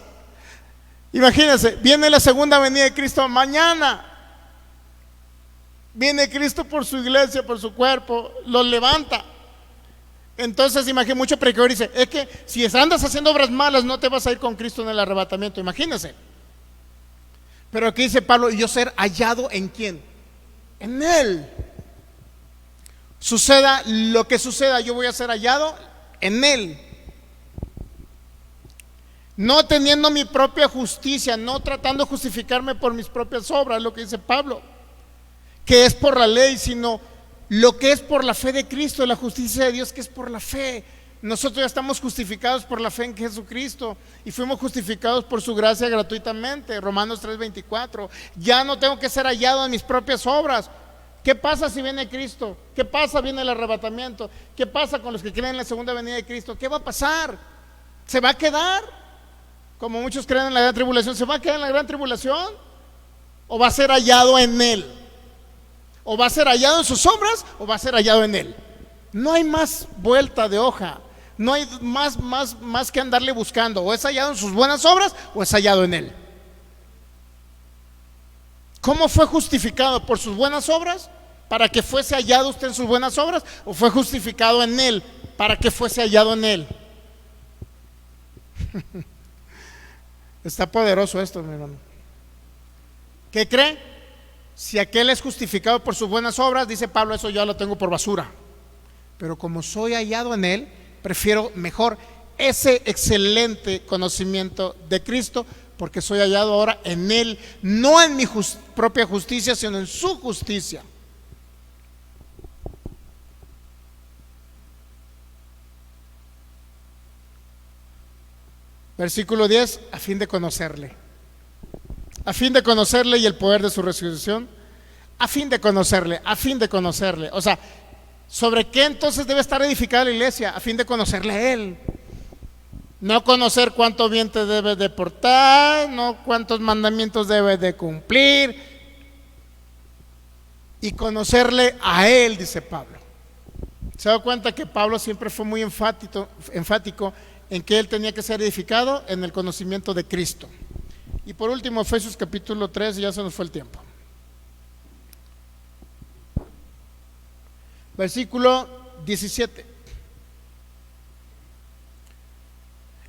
Imagínense, viene la segunda venida de Cristo mañana. Viene Cristo por su iglesia, por su cuerpo, los levanta. Entonces imagínense, mucho predicador dice, es que si andas haciendo obras malas no te vas a ir con Cristo en el arrebatamiento. Imagínense. Pero aquí dice Pablo, y yo ser hallado en quién. En Él. Suceda lo que suceda, yo voy a ser hallado en Él. No teniendo mi propia justicia, no tratando de justificarme por mis propias obras, lo que dice Pablo, que es por la ley, sino lo que es por la fe de Cristo, la justicia de Dios que es por la fe. Nosotros ya estamos justificados por la fe en Jesucristo y fuimos justificados por su gracia gratuitamente. Romanos 3:24. Ya no tengo que ser hallado en mis propias obras. ¿Qué pasa si viene Cristo? ¿Qué pasa? Viene el arrebatamiento. ¿Qué pasa con los que creen en la segunda venida de Cristo? ¿Qué va a pasar? ¿Se va a quedar? Como muchos creen en la gran tribulación, ¿se va a quedar en la gran tribulación? ¿O va a ser hallado en Él? ¿O va a ser hallado en sus obras? ¿O va a ser hallado en Él? No hay más vuelta de hoja. No hay más que andarle buscando. O es hallado en sus buenas obras o es hallado en Él. ¿Cómo fue justificado? ¿Por sus buenas obras? ¿Para que fuese hallado usted en sus buenas obras? ¿O fue justificado en Él para que fuese hallado en Él? Está poderoso esto, mi hermano. ¿Qué cree? Si aquel es justificado por sus buenas obras, dice Pablo, eso yo lo tengo por basura. Pero como soy hallado en Él, prefiero mejor ese excelente conocimiento de Cristo, porque soy hallado ahora en Él, no en mi propia justicia, sino en su justicia. Versículo 10, a fin de conocerle. A fin de conocerle y el poder de su resurrección. A fin de conocerle, a fin de conocerle. O sea, ¿sobre qué entonces debe estar edificada la iglesia? A fin de conocerle a Él. No conocer cuánto bien te debes de portar, no cuántos mandamientos debes de cumplir. Y conocerle a Él, dice Pablo. ¿Se da cuenta que Pablo siempre fue muy enfático en que él tenía que ser edificado en el conocimiento de Cristo? Y por último, Efesios capítulo 3, ya se nos fue el tiempo. Versículo 17.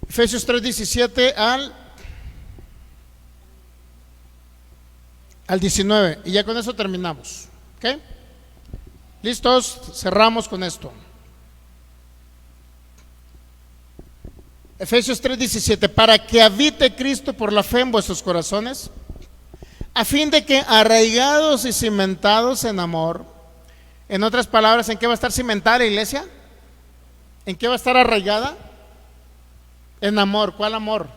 Efesios 3, 17 al 19. Y ya con eso terminamos. ¿Ok? ¿Listos? Cerramos con esto. Efesios 3:17, para que habite Cristo por la fe en vuestros corazones, a fin de que arraigados y cimentados en amor. En otras palabras, ¿en qué va a estar cimentada la iglesia? ¿En qué va a estar arraigada? En amor. ¿Cuál amor?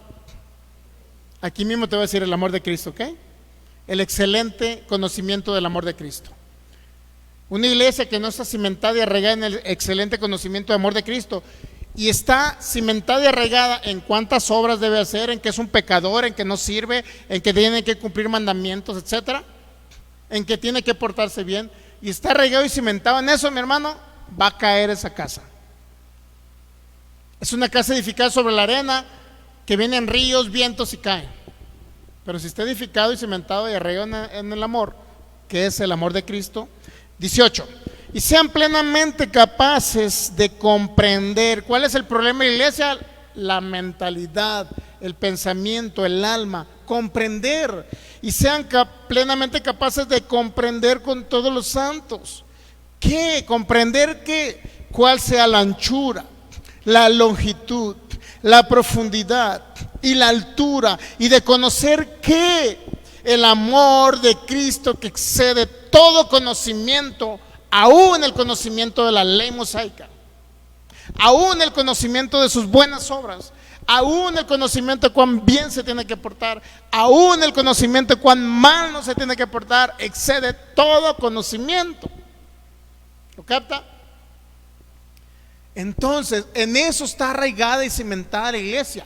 Aquí mismo te voy a decir el amor de Cristo, ¿ok? El excelente conocimiento del amor de Cristo. Una iglesia que no está cimentada y arraigada en el excelente conocimiento del amor de Cristo, y está cimentada y arraigada en cuántas obras debe hacer, en que es un pecador, en que no sirve, en que tiene que cumplir mandamientos, etcétera, en que tiene que portarse bien, y está arraigado y cimentado en eso, mi hermano, va a caer esa casa. Es una casa edificada sobre la arena, que vienen ríos, vientos y caen. Pero si está edificado y cimentado y arraigado en el amor, que es el amor de Cristo. 18, y sean plenamente capaces de comprender. ¿Cuál es el problema de la iglesia? La mentalidad, el pensamiento, el alma. Comprender. Y sean plenamente capaces de comprender con todos los santos. ¿Qué? Comprender qué, cuál sea la anchura, la longitud, la profundidad y la altura, y de conocer que el amor de Cristo que excede todo conocimiento, aún el conocimiento de la ley mosaica, aún el conocimiento de sus buenas obras, aún el conocimiento de cuán bien se tiene que portar, aún el conocimiento de cuán mal no se tiene que portar, excede todo conocimiento. ¿Lo capta? Entonces, en eso está arraigada y cimentada la iglesia,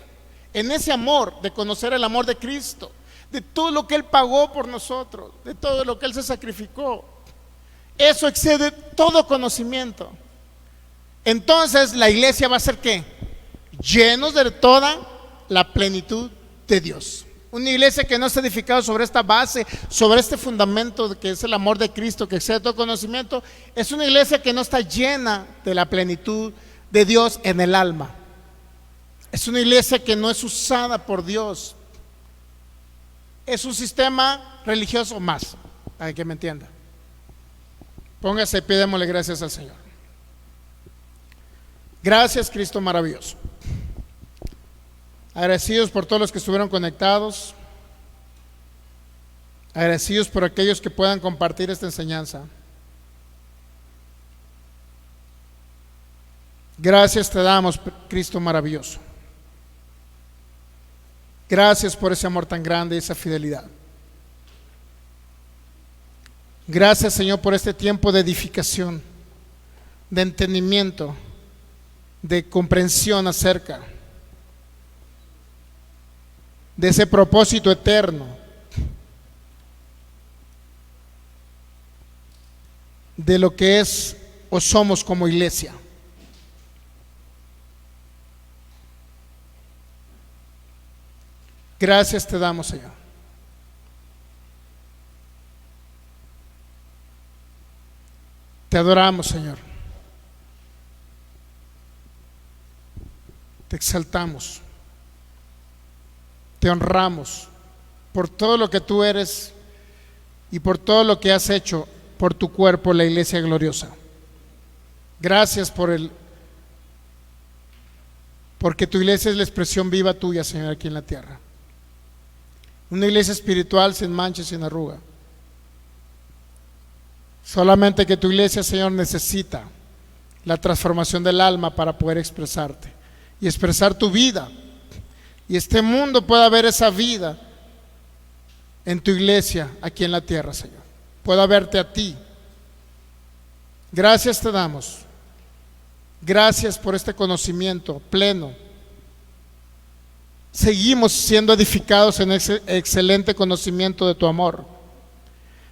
en ese amor de conocer el amor de Cristo, de todo lo que Él pagó por nosotros, de todo lo que Él se sacrificó. Eso excede todo conocimiento. Entonces la iglesia va a ser ¿qué? Llenos de toda la plenitud de Dios. Una iglesia que no está edificada sobre esta base, sobre este fundamento que es el amor de Cristo, que excede todo conocimiento, es una iglesia que no está llena de la plenitud de Dios en el alma. Es una iglesia que no es usada por Dios. Es un sistema religioso más, para que me entienda. Póngase y pidémosle gracias al Señor. Gracias, Cristo maravilloso. Agradecidos por todos los que estuvieron conectados. Agradecidos por aquellos que puedan compartir esta enseñanza. Gracias te damos, Cristo maravilloso. Gracias por ese amor tan grande y esa fidelidad. Gracias, Señor, por este tiempo de edificación, de entendimiento, de comprensión acerca de ese propósito eterno, de lo que es o somos como iglesia. Gracias te damos, Señor. Te adoramos, Señor. Te exaltamos. Te honramos por todo lo que tú eres y por todo lo que has hecho por tu cuerpo, la iglesia gloriosa. Gracias porque tu iglesia es la expresión viva tuya, Señor, aquí en la tierra. Una iglesia espiritual sin mancha y sin arruga. Solamente que tu iglesia, Señor, necesita la transformación del alma para poder expresarte y expresar tu vida. Y este mundo pueda ver esa vida en tu iglesia aquí en la tierra, Señor. Pueda verte a ti. Gracias te damos. Gracias por este conocimiento pleno. Seguimos siendo edificados en ese excelente conocimiento de tu amor.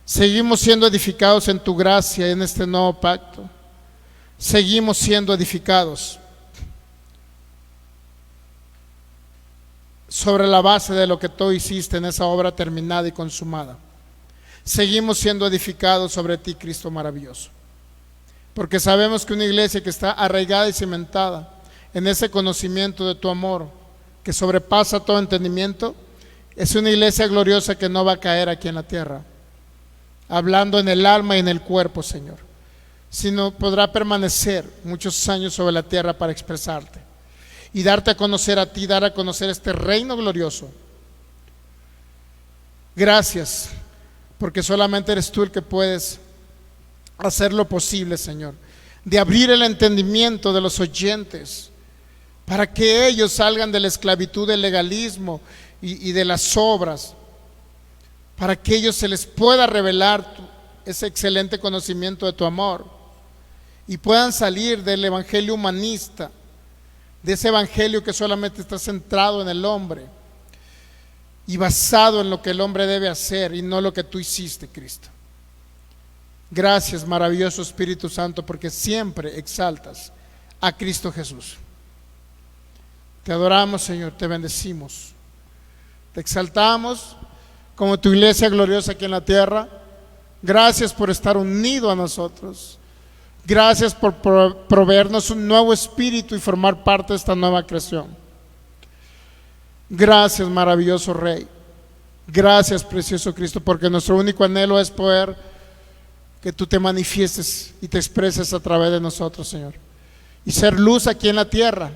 Seguimos siendo edificados en tu gracia en este nuevo pacto. Seguimos siendo edificados sobre la base de lo que tú hiciste en esa obra terminada y consumada. Seguimos siendo edificados sobre ti, Cristo maravilloso, porque sabemos que una iglesia que está arraigada y cimentada en ese conocimiento de tu amor que sobrepasa todo entendimiento, es una iglesia gloriosa que no va a caer aquí en la tierra, hablando en el alma y en el cuerpo, Señor, sino podrá permanecer muchos años sobre la tierra para expresarte y darte a conocer a ti, dar a conocer este reino glorioso. Gracias, porque solamente eres tú el que puedes hacer lo posible, Señor, de abrir el entendimiento de los oyentes para que ellos salgan de la esclavitud del legalismo y de las obras, para que ellos se les pueda revelar ese excelente conocimiento de tu amor y puedan salir del evangelio humanista, de ese evangelio que solamente está centrado en el hombre y basado en lo que el hombre debe hacer y no lo que tú hiciste, Cristo. Gracias, maravilloso Espíritu Santo, porque siempre exaltas a Cristo Jesús. Te adoramos, Señor, te bendecimos, te exaltamos como tu iglesia gloriosa aquí en la tierra. Gracias por estar unido a nosotros. Gracias por proveernos un nuevo espíritu y formar parte de esta nueva creación. Gracias, maravilloso Rey. Gracias, precioso Cristo, porque nuestro único anhelo es poder que tú te manifiestes y te expreses a través de nosotros, Señor, y ser luz aquí en la tierra.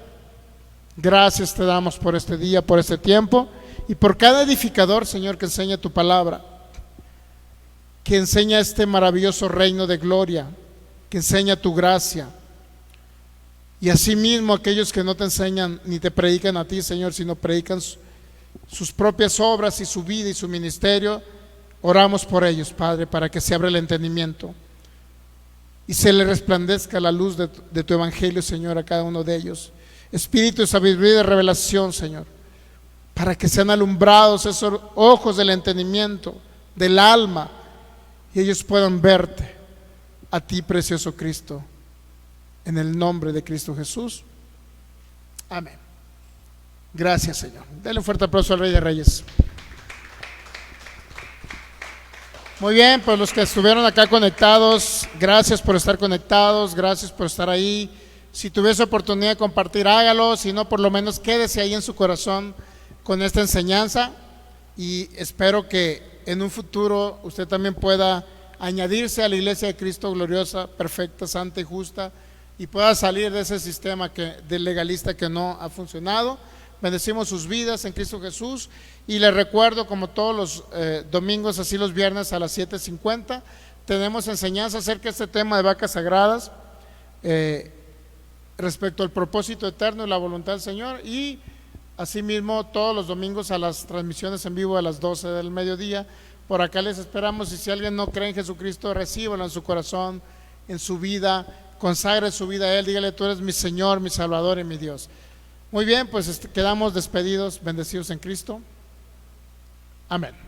Gracias te damos por este día, por este tiempo y por cada edificador, Señor, que enseña tu palabra, que enseña este maravilloso reino de gloria, que enseña tu gracia. Y asimismo aquellos que no te enseñan ni te predican a ti, Señor, sino predican sus propias obras y su vida y su ministerio, oramos por ellos, Padre, para que se abra el entendimiento y se le resplandezca la luz de tu evangelio, Señor, a cada uno de ellos. Espíritu de sabiduría y de revelación, Señor, para que sean alumbrados esos ojos del entendimiento, del alma, y ellos puedan verte a ti, precioso Cristo, en el nombre de Cristo Jesús. Amén. Gracias, Señor. Denle un fuerte aplauso al Rey de Reyes. Muy bien, pues los que estuvieron acá conectados, gracias por estar conectados, gracias por estar ahí. Si tuviese oportunidad de compartir, hágalo. Si no, por lo menos quédese ahí en su corazón con esta enseñanza, y espero que en un futuro usted también pueda añadirse a la iglesia de Cristo gloriosa, perfecta, santa y justa, y pueda salir de ese sistema del legalista que no ha funcionado. Bendecimos sus vidas en Cristo Jesús, y les recuerdo, como todos los domingos, así los viernes a las 7:50 tenemos enseñanza acerca de este tema de vacas sagradas, respecto al propósito eterno y la voluntad del Señor. Y asimismo todos los domingos a las transmisiones en vivo a las 12 del mediodía. Por acá les esperamos, y si alguien no cree en Jesucristo, recíbalo en su corazón, en su vida, consagre su vida a Él, dígale: tú eres mi Señor, mi Salvador y mi Dios. Muy bien, pues quedamos despedidos, bendecidos en Cristo. Amén.